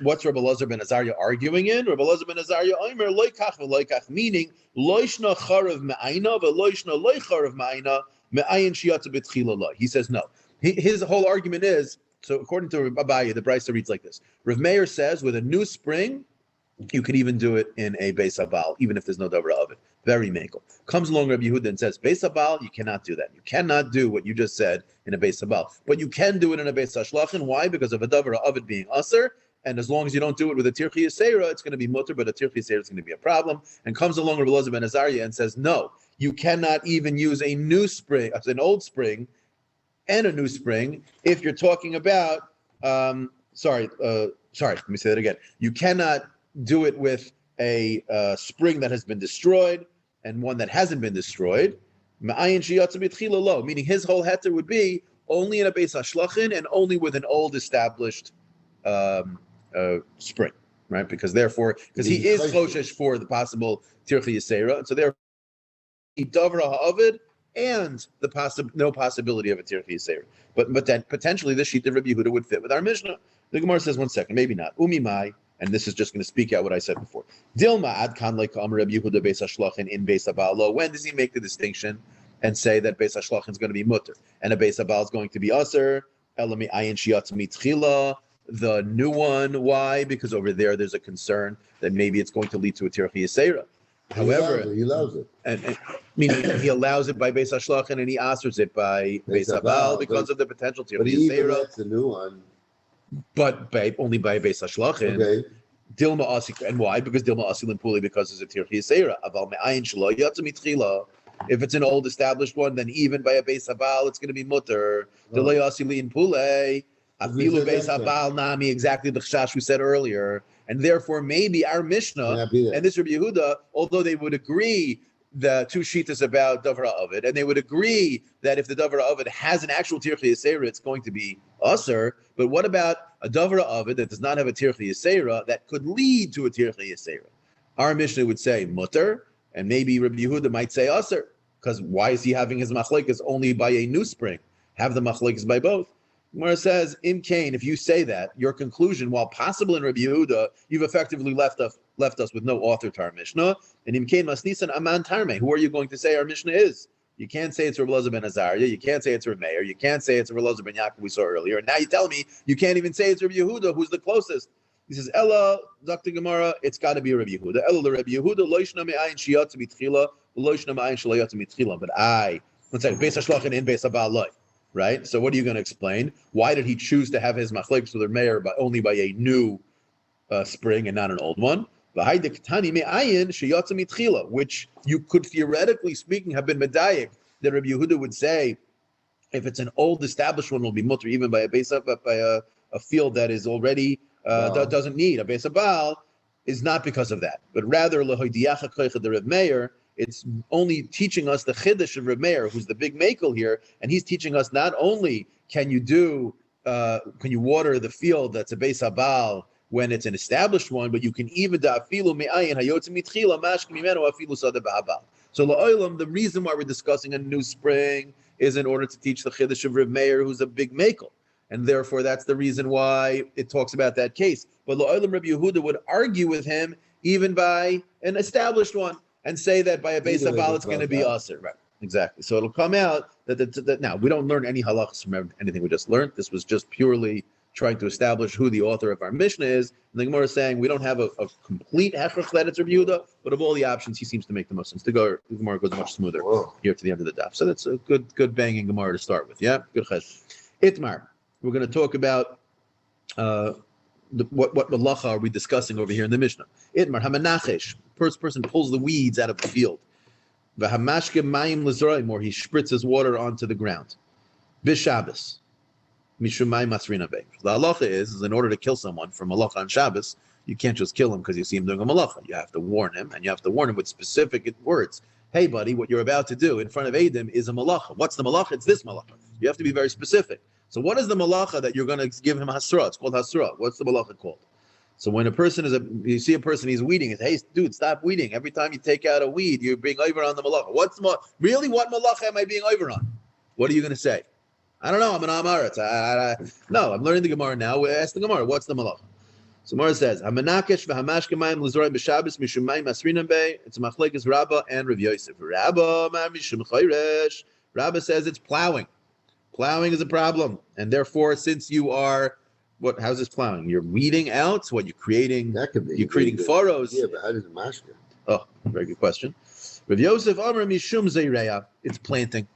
What's Rabbi Elazar ben Azariah arguing in? Rabbi Elazar ben Azariah Omer loy kach v'loy kach, meaning loishna charav me'ayna v'loishna loy charav me'ayna me'ayin shiyatza b'tchila loy. He says no. His whole argument is So according to Abaye, the Brisa reads like this. Rav Meir says with a new spring, you could even do it in a Beis Habal, even if there's no Davra of it. Very makel. Comes along Rabbi Yehuda and says, Beis Habal, you cannot do that. You cannot do what you just said in a Beis Habal. But you can do it in a Beis Hashlachin. Why? Because of a Davra of it being Aser. And as long as you don't do it with a Tirchi Yisera, it's going to be mutter, but a Tirchi Yisera is going to be a problem. And comes along Rabbi Elazar ben Azariah and says, no, you cannot even use a new spring, an old spring, and a new spring if you're talking about, sorry, let me say that again. You cannot do it with a spring that has been destroyed and one that hasn't been destroyed. Meaning his whole heter would be only in a Beis Hashlachin and only with an old established spring, right? Because he is choshesh for the possible tirchi yisera, and so therefore davra ha'avid and the no possibility of a tirchi yisera. But then potentially this sheet of Rabbi Yehuda would fit with our Mishnah. The Gemara says, one second, maybe not. Umimai, and this is just going to speak out what I said before. Dilma ad kan like Rabbi Yehuda beis hashlachin in beis habal. When does he make the distinction and say that beis hashlachin is going to be mutter and a beis habal is going to be aser? Elami ayin shiatz mitchila. The new one, why? Because over there's a concern that maybe it's going to lead to a tirchi yisera. However, he allows it. And meaning he allows it by beis hashlachin and he asers it by beis habal because of the potential tirchi But he even yisera. lets the new one. But only by beis hashlachin. Okay. Dilma asi, and why? Because Dilma asi limpuli, because it's a tirchi yisera. Aval me'ayin shelo yatsa mitchila. If it's an old established one, then even by a beis habal, it's going to be mutter. Dilay asi limpule. Afilu beis habal nami, exactly the chash we said earlier, and therefore maybe our Mishnah and this Rabbi Yehuda, although they would agree the two shitas about davra ovid, and they would agree that if the davra ovid has an actual tirchi yisera, it's going to be aser. But what about a davra ovid that does not have a tirchi yisera that could lead to a tirchi yisera? Our Mishnah would say mutter, and maybe Rabbi Yehuda might say aser, because why is he having his machlekes only by a new spring? Have the machlekes by both. Gemara says, in Cain, if you say that, your conclusion, while possible in Rabbi Yehuda, you've effectively left us with no author to our Mishnah. And in Cain Masnisan Aman Tarme, who are you going to say our Mishnah is? You can't say it's Rabbi Elazar ben Azariah, you can't say it's Rabbi Meir, you can't say it's Rabbi Elazar ben Yaakov we saw earlier, and now you tell me you can't even say it's Rabbi Yehuda, who's the closest. He says, Ella, Dr. Gemara, it's got to be Rabbi Yehuda. Ella the Rabbi Yehuda, loishna me'ayin shiyatz mitchila, loishna me'ayin shalayatz mitchila. But one second, Beis Hashlachin in Beis Habal loy. Right? So what are you going to explain? Why did he choose to have his machlekes with the mayor only by a new spring and not an old one? Which you could theoretically speaking have been medayik that Rabbi Yehuda would say if it's an old established one will be mutter even by a base up by a field that is already that doesn't need a base habal is not because of that, but rather lehoidiacha koicha the Rav Meir. It's only teaching us the chiddush of Reb Meir, who's the big makel here, and he's teaching us not only can you water the field that's a beis habal when it's an established one, but you can even da'afilu me'ayin hayotzi mitchila mashkim mimenu afilu sada ba'habal. So la'olam, the reason why we're discussing a new spring is in order to teach the chiddush of Reb Meir, who's a big makel, and therefore that's the reason why it talks about that case. But la'olam, Rabbi Yehuda would argue with him even by an established one, and say that by a beis habal it's going to be aser. Right, exactly. So it'll come out that now we don't learn any halachas from anything we just learned. This was just purely trying to establish who the author of our Mishnah is. And the Gemara is saying we don't have a complete hechrach that it's Rabbi Yehuda, but of all the options, he seems to make the most sense. The Gemara goes much smoother here to the end of the daf. So that's a good banging Gemara to start with. Yeah, good ches. Itmar. We're going to talk about what malacha are we discussing over here in the Mishnah? Itmar hamanachesh. First person pulls the weeds out of the field. V'hamashke mayim l'zraim, or he spritzes water onto the ground. B'Shabbos. Mishum mayim masrina bey. The halacha is in order to kill someone for malacha on Shabbos, you can't just kill him because you see him doing a malacha. You have to warn him, and you have to warn him with specific words. Hey, buddy, what you're about to do in front of Adam is a malacha. What's the malacha? It's this malacha. You have to be very specific. So what is the malacha that you're going to give him hasra? It's called hasra. What's the malacha called? So when a person you see a person, he's weeding, it's, hey, dude, stop weeding. Every time you take out a weed, you're being over on the malacha. Really, what malacha am I being over on? What are you going to say? I don't know. I'm an Amaretz. No, I'm learning the Gemara now. We ask the Gemara, what's the malacha? So Gemara says, Hamanakesh v'hamashke mayim l'zorei b'Shabbos mishum mayim masrinan bey. It's a machlekes Rabbah and Rav Yosef. Rabbah mishum chayresh. Rabbah says it's plowing. Plowing is a problem, and therefore, since you are how's this plowing? You're weeding out. What you're creating? That could be. You're creating furrows. Yeah, but how does it mask it? Oh, very good question. Rav Yosef Amar Mishum Zeireya. It's planting.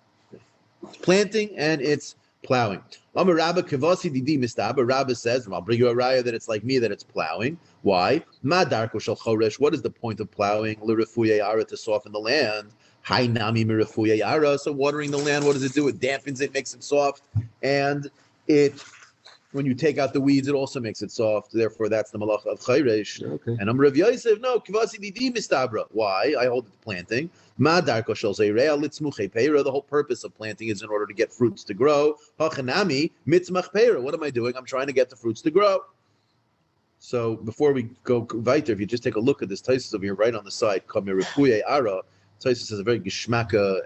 It's planting and it's plowing. Amar Rabba Kavasi Didi Mistaba. Rabba says, I'll bring you a raya that it's like me, that it's plowing. Why? Ma Darko Shel Choresh. What is the point of plowing? L'Refuye Ara, to soften the land. Hai Nami Mirefuye Ara. So watering the land, what does it do? It dampens it, makes it soft, and when you take out the weeds, it also makes it soft. Therefore, that's the malach of chayresh. Okay. And Rav Yosef, no, kivasi didi mistabra. Why? I hold it to planting. Ma darko shel zeireya litzmuchei peira. The whole purpose of planting is in order to get fruits to grow. Hachanami mitzmach peira. What am I doing? I'm trying to get the fruits to grow. So before we go weiter, if you just take a look at this Taisus over here, right on the side, kamiripuye ara. Taisus has a very geshmaka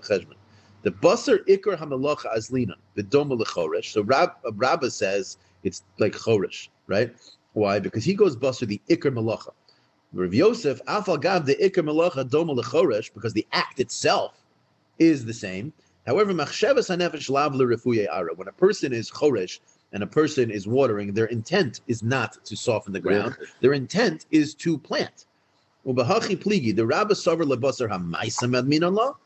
cheshbon. The basar ikar hamalacha azlinan, the doma lechoresh. So Rabba says it's like choresh, right? Why? Because he goes basar the ikar malacha. Rav Yosef afal gav the ikar malacha doma lechoresh, because the act itself is the same. However, machshavas hanefesh lav lerefuye ara. When a person is choresh and a person is watering, their intent is not to soften the ground. Their intent is to plant. Ubahachi pligi the Rabba savar lebasar hamaisam admin Allah.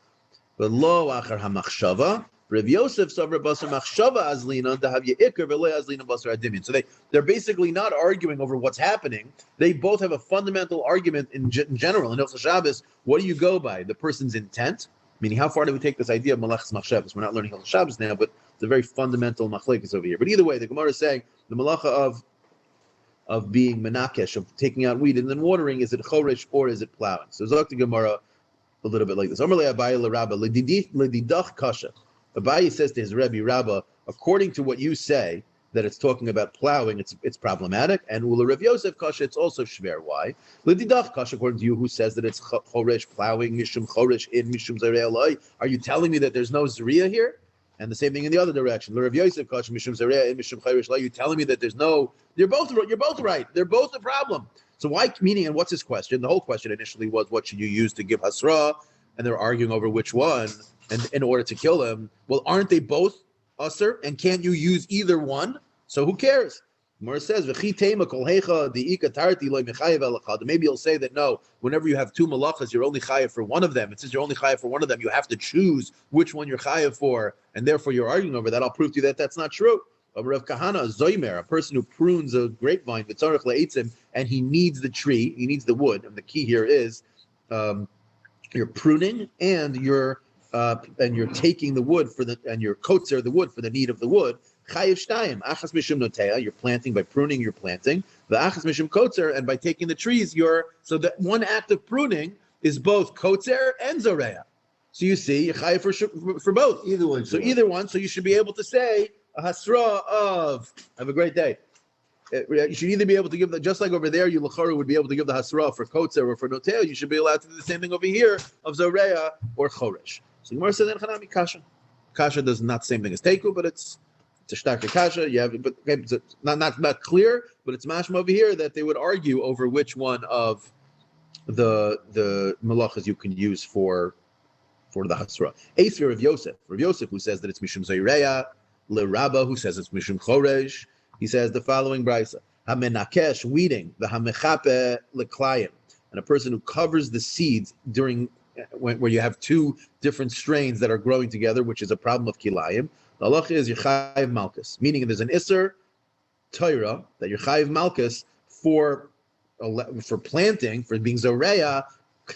But lo achar hamachshava, Rav Yosef savar basar machshava azlina to have yeikar v'le azlina basar adimin. So they're basically not arguing over what's happening. They both have a fundamental argument in general. In Hilchos Shabbos, what do you go by? The person's intent. Meaning, how far do we take this idea of malachas machshavas? We're not learning Hilchos Shabbos now, but it's a very fundamental machlekes over here. But either way, the Gemara is saying the malacha of being menakesh, of taking out weed and then watering, is it choresh or is it plowing? So Zok the Gemara a little bit like this. Abaye says to his Rebbe Rabba, according to what you say, that it's talking about plowing, it's problematic. And Ula Rav Yosef Kasha, it's also shver. Why? Lididach Kasha, according to you, who says that it's choresh, plowing, mishum choresh in mishum zarei alai. Are you telling me that there's no zriya here? And the same thing in the other direction. Rav Yosef Kasha, mishum zarei in mishum choresh. Are you telling me that there's no? You're both right. They're both a problem. So why, meaning, and what's his question? The whole question initially was, what should you use to give hasra? And they're arguing over which one, and in order to kill him. Well, aren't they both usher? And can't you use either one? So who cares? Gemara says, maybe you'll say that no, whenever you have two malachas, you're only chayav for one of them. And since you're only chayav for one of them, you have to choose which one you're chayav for, and therefore you're arguing over that. I'll prove to you that that's not true. Rav Kahana, Zoymer, a person who prunes a grapevine, and he needs the tree, he needs the wood. And the key here is you're pruning and you're taking the wood and your kotzer the wood for the need of the wood. Chayiv shtayim, achas mishum notea. You're planting by pruning. You're planting the achas mishum kotzer, and by taking the trees, so that one act of pruning is both kotzer and zoreya. So you see, you're chayiv for both. Either one. So either one. So you should be able to say a hasra of, have a great day. You should either be able to give the, just like over there, you l'chara would be able to give the hasra for kotzer or for notea. You should be allowed to do the same thing over here of zoreya or choresh. So Gemara says, "Chanami kasha." Kasha does not the same thing as teku, but it's a shtarka kasha. You have, but okay, it's not clear, but it's mashma over here that they would argue over which one of the malachas you can use for the hasra. Eisir of Yosef, who says that it's mishum zayreya. Le Rabba, who says it's mishum choresh. He says the following brisa: Hamenakesh, weeding, the hamechape leklayim, and a person who covers the seeds during where you have two different strains that are growing together, which is a problem of kilayim. The halacha is yechayiv malchus, meaning there's an iser Torah that yechayiv malchus for planting, for being zoreya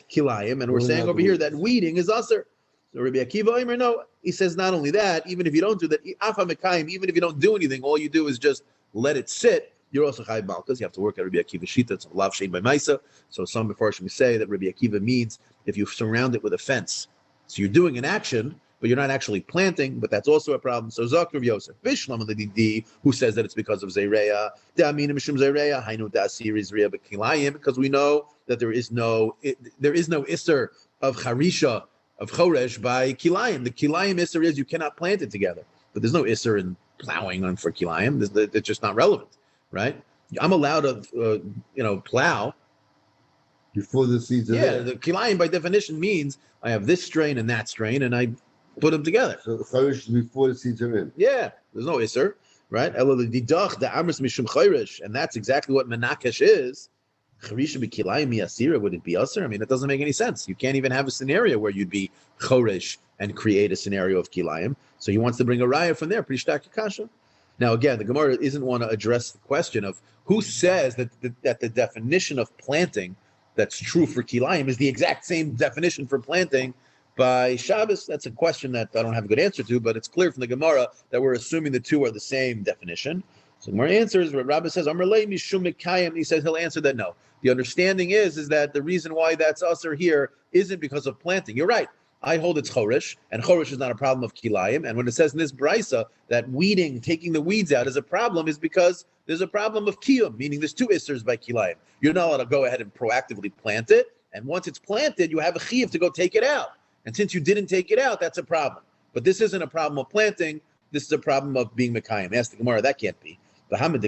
kilayim, and we're saying over here that weeding is aser. So Rabbi Akiva Omer, no, he says not only that, even if you don't do that, even if you don't do anything, all you do is just let it sit, you're also chayiv malchus. You have to work at Rabbi Akiva Shita. It's a lav shein by Maisa. So some before we say that Rabbi Akiva means if you surround it with a fence. So you're doing an action, but you're not actually planting, but that's also a problem. So Zak Rav Yosef, Bishlam Didi, who says that it's because of Zayreya, Da'amina Mishum Zayreya, Hainu Da'asir Izriya B'kilayim, because we know that there is no Isser of Charisha, of Choresh by Kilayim. The Kilayim Isser is you cannot plant it together, but there's no Isser in plowing on for Kilayim. It's just not relevant, right? I'm allowed to, plow. Before the seeds are there. The Kilayim by definition means I have this strain and that strain, and I put them together. So the chayrish is before the seeds are in. Yeah, there's no iser, right? Elo l'didach the amris mishum chayrish, and that's exactly what menakesh is. Charisha b'kilayim miyasira, would it be usher? I mean, it doesn't make any sense. You can't even have a scenario where you'd be chorish and create a scenario of kilayim. So he wants to bring a raya from there. Prishtak kasha. Now, again, the Gemara isn't want to address the question of who says that the definition of planting that's true for kilayim is the exact same definition for planting by Shabbos. That's a question that I don't have a good answer to, but it's clear from the Gemara that we're assuming the two are the same definition. So the Gemara answers, what Rabbi says, Amrlei mishum mikayim. He says he'll answer that no. The understanding is that the reason why that's usher here isn't because of planting. You're right. I hold it's chorish, and chorish is not a problem of kilayim. And when it says in this brisa that weeding, taking the weeds out, is a problem, is because there's a problem of kiyum, meaning there's two issers by kilayim. You're not allowed to go ahead and proactively plant it, and once it's planted, you have a chiyuv to go take it out. And since you didn't take it out, that's a problem. But this isn't a problem of planting. This is a problem of being mekayim. Ask the Gemara, that can't be. Rabbi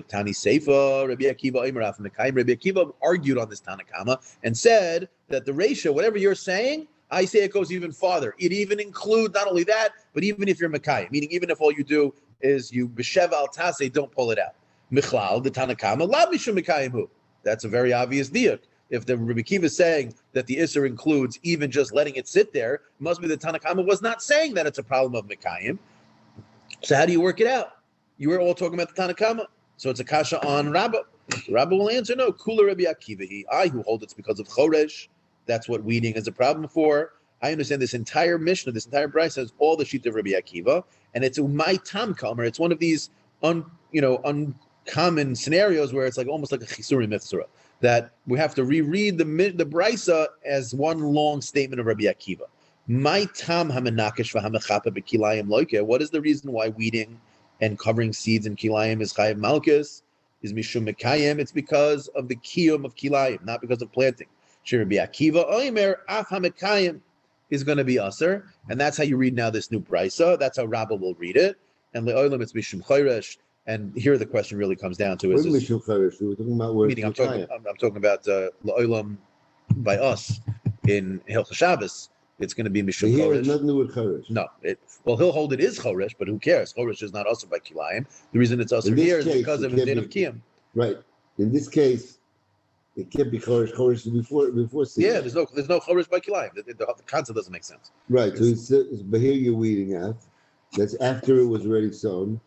Akiva argued on this Tanakama and said that the ratio, whatever you're saying, I say it goes even farther. It even includes not only that, but even if you're Mekayim, meaning even if all you do is you b'shev al taseh, don't pull it out. Michlal, the Tanakama, la mishum Mekayim hu. That's a very obvious diuk. If the Rabbi Akiva is saying that the Isser includes even just letting it sit there, it must be the Tanakama was not saying that it's a problem of Mekayim. So how do you work it out? You were all talking about the Tanakama. So it's a kasha on Rabba. Rabba will answer, no, Kula Rabbi Akiva. I who hold it's because of Choresh. That's what weeding is a problem for. I understand this entire Mishnah, this entire Bryce has all the sheet of Rabbi Akiva, and it's my tam kamer. It's one of these uncommon scenarios where it's like almost like a chisuri mitzvah, that we have to reread the Brysa as one long statement of Rabbi Akiva. My tam hamenakesh v'hamechapa b'kilayim loike. What is the reason why weeding and covering seeds in kilayim is chayav malchus? Is mishum mekayim? It's because of the kiyum of kilayim, not because of planting. Rabbi Akiva oimer af hamekayim is going to be usher, and that's how you read now this new brisa. That's how Rabba will read it. And le'olam it's mishum chayresh. And here the question really comes down to is mishum chayresh. We're talking about meaning I'm talking about le'olam by us in Hilchos Shabbos. It's going to be mishum chayresh. Here nothing to do with chayresh. No, he'll hold it is choresh, but who cares? Choresh is not usher by kilayim. The reason it's usher here is because of the din of kiyum. Right. In this case, it can't be chorish. Chorish is before seed. Yeah, there's no chorish by kilayim. The concept doesn't make sense. Right. So but here you're weeding out. That's after it was already sown.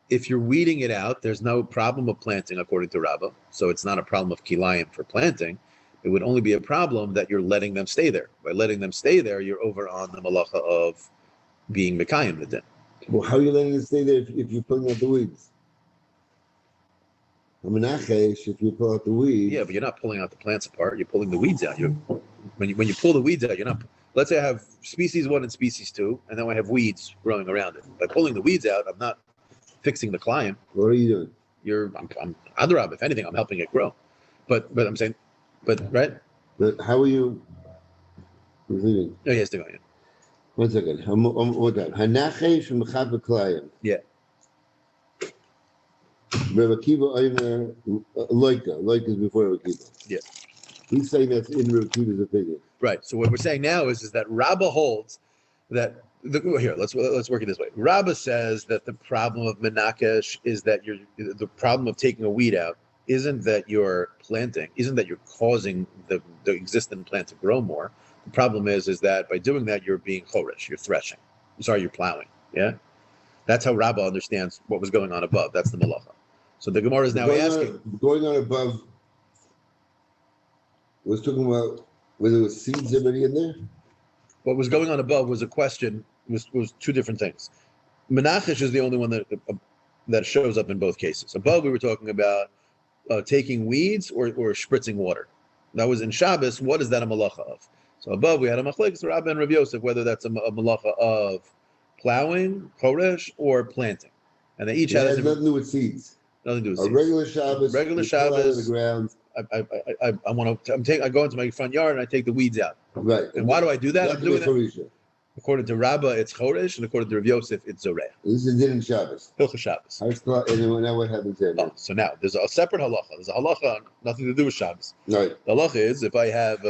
If you're weeding it out, there's no problem of planting according to Rabbah. So it's not a problem of kilayim for planting. It would only be a problem that you're letting them stay there. By letting them stay there, you're over on the malacha of being mekayim the din. Well, how are you letting it stay there if you're pulling out the weeds? If you pull out the weeds. Yeah, but you're not pulling out the plants apart. You're pulling the weeds out. When you pull the weeds out, you're not. Let's say I have species 1 and species 2, and then I have weeds growing around it. By pulling the weeds out, I'm not fixing the client. What are you doing? I'm adrab. If anything, I'm helping it grow. But I'm saying, right? But how are you leaving? No, he has to go in. 1 second. What that? Hanachesh mechab klayim. Yeah. Rabbi Akiva Omer Loika is before Rabbi Akiva. Yeah. He's saying that's in Rabbi Akiva's opinion. Right. So what we're saying now is that Rabbah holds that here. Let's work it this way. Rabbah says that the problem of menakesh is that the problem of taking a weed out isn't that you're causing the existing plant to grow more. The problem is that by doing that you're being chorish, you're threshing. You're plowing. Yeah. That's how Rabbah understands what was going on above. That's the malacha. So the Gemara is now asking. Going on above, was talking about whether there was seeds already in there? What was going on above was a question, was two different things. Menachesh is the only one that shows up in both cases. Above, we were talking about taking weeds or spritzing water. That was in Shabbos. What is that a malacha of? So above, we had a machlekes Rabbi and Rabbi Yosef, whether that's a malacha of plowing, choresh, or planting. And they each had nothing to do with seeds. Nothing to do with seeds. Regular Shabbos. Regular Shabbos. The ground. I go into my front yard and I take the weeds out. Right. And why do I do that? I'm doing that. According to Rabbah, it's choresh, and according to Rav Yosef, it's zoreh. This is in Shabbos. Hilchos Shabbos. Now what happens there? So now there's a separate halacha. There's a halacha nothing to do with Shabbos. Right. The halacha is if I have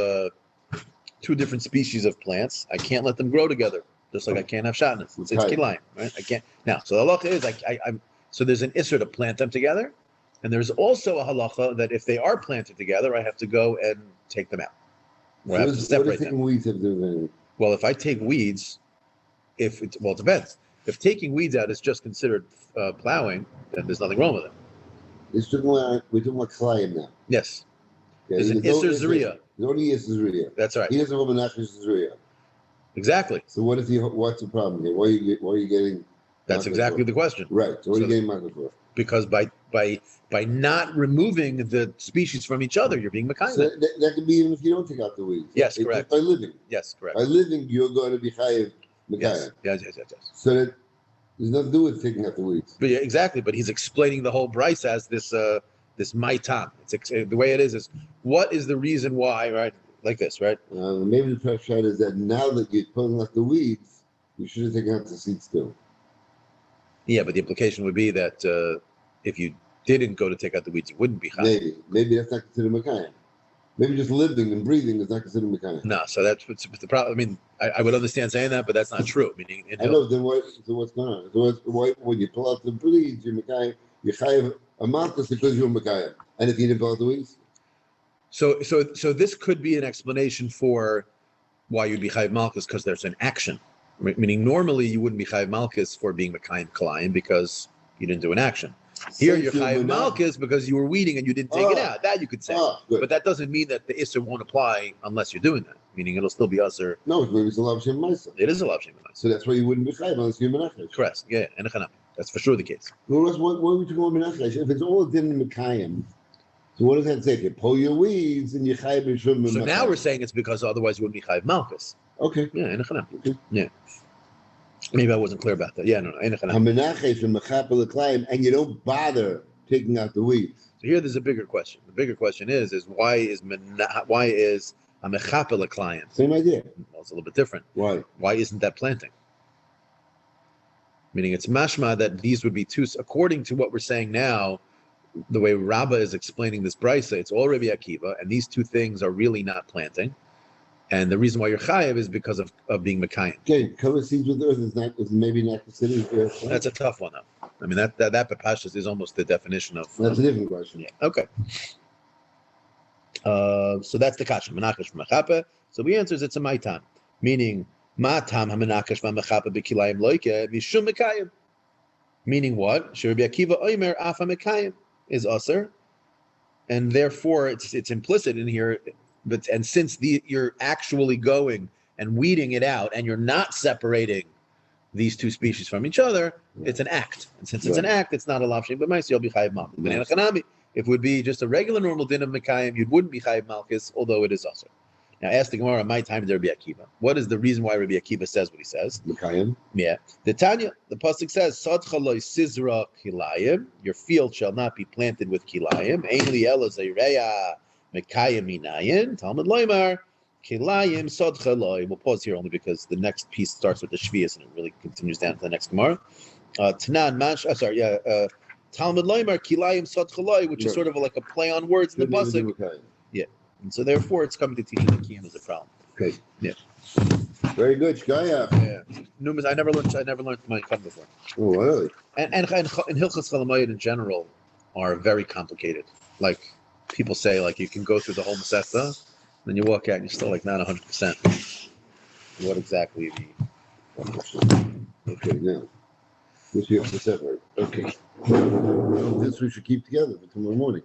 2 different species of plants, I can't let them grow together. just like I can't have shatnez. It's Right. kilayim, right? I can't. Now, so the halacha is I'm so there's an isser to plant them together, and there's also a halacha that if they are planted together, I have to go and take them out. Or I have to separate them. Weeds have to do with anything? Well, if I take weeds, it depends. If taking weeds out is just considered plowing, then there's nothing wrong with it. We're talking about Klayim now. Yes, Okay? there's an isser zriya. There's only isser zriya. That's right. He doesn't have a menachos zriya. Exactly. So what's the problem here? Why are you getting? That's exactly the question. Right. So what are So you getting market for? Because by not removing the species from each other, you're being So mekayim. that could be even if you don't take out the weeds. Yes, It's correct. By living. Yes, correct. By living, you're going to be chayiv Yes, mekayim. yes. So that there's nothing to do with taking out the weeds. But yeah, exactly. But he's explaining the whole Bryce as this maitam. The way it is what is the reason why, right? Like this, right? Maybe the pressure is that now that you're pulling out the weeds, you should have taken out the seeds too. Yeah, but the implication would be that if you didn't go to take out the weeds, you wouldn't be chayiv. Maybe that's not considered mekayim. Maybe just living and breathing is not considered mekayim. No, so that's the problem. I mean, I would understand saying that, but that's not true. Meaning, I know. Then what's going on? So when you pull out the weeds, you're mekayim. You're chayiv a malchus because you're mekayim. And if you didn't pull out the weeds, So this could be an explanation for why you'd be chayiv malchus because there's an action. Meaning, normally you wouldn't be chayiv malchus for being mekayim kalayim because you didn't do an action. Here you're chayiv malchus because you were weeding and you didn't take it out. That you could say, good. but that doesn't mean that the isser won't apply unless you're doing that. Meaning, it'll still be usher. No, maybe it's a lav shem ma'isa. It is a lav shem ma'isa. So that's why you wouldn't be chayiv unless you're menachos. Correct. Yeah, and that's for sure the case. Well, what are we talking about menachos? If it's all din mekayim, so what does that say? If you pull your weeds and you chayiv b'shum. So now we're saying it's because otherwise you wouldn't be chayiv malchus. Okay. Yeah, and Okay. yeah. Maybe I wasn't clear about that. Yeah, no. Hamenachos and mechapel l'klayim, and you don't bother taking out the weeds. So here there's a bigger question. The bigger question is why is a mechapel a client? Same idea. Well, it's a little bit different. Why? Why isn't that planting? Meaning it's mashma that these would be two, according to what we're saying now, the way Rabbah is explaining this brisa, it's all Rabbi Akiva, and these two things are really not planting. And the reason why you're chayiv is because of being mekayim. Okay, cover seeds with earth is maybe not considered earth. That's a tough one, though. I mean, that papashas is almost the definition of. That's a different question. Yeah. Okay. So that's the kasha menakesh v'mechape. So the answer is it's a maitam, meaning matam hamenakesh v'mechape b'kilayim loike mishum mekayim. Meaning what? Shirbi Akiva oimer afa mekayim is usher, and therefore it's implicit in here. But since you're actually going and weeding it out, and you're not separating these two species from each other, it's an act. And since it's an act, it's not a lav shem b'mais. You'll be chayiv malchus. If it would be just a regular normal din of mekayim, you wouldn't be chayiv malchus, although it is also. Now, ask the Gemara, my time is Rabbi Akiva. What is the reason why Rabbi Akiva says what he says? Mekayim. Yeah. The Tanya, the pasuk says, "Sadcha lo sizra kilayim." Your field shall not be planted with kilayim. Ein li ela zeireya mekayim minayin. Talmud loymar kilayim sadcha lo. We'll pause here only because the next piece starts with the shvius and it really continues down to the next Gemara. Tanan mash. Talmud loymar kilayim sadcha lo, which is sort of like a play on words in the pasuk. Yeah. And so therefore, it's coming to teach the kiyum is a problem. Okay. Yeah. Very good, Shkaya. Yeah. Numerous. I never learned my cut before. Oh, really? And Hilchos Chalamayid in general are very complicated. Like people say, like you can go through the whole Masechta, then you walk out and you're still like not 100%. What exactly the? Okay, now this you have to separate. Okay. This we should keep together for tomorrow morning.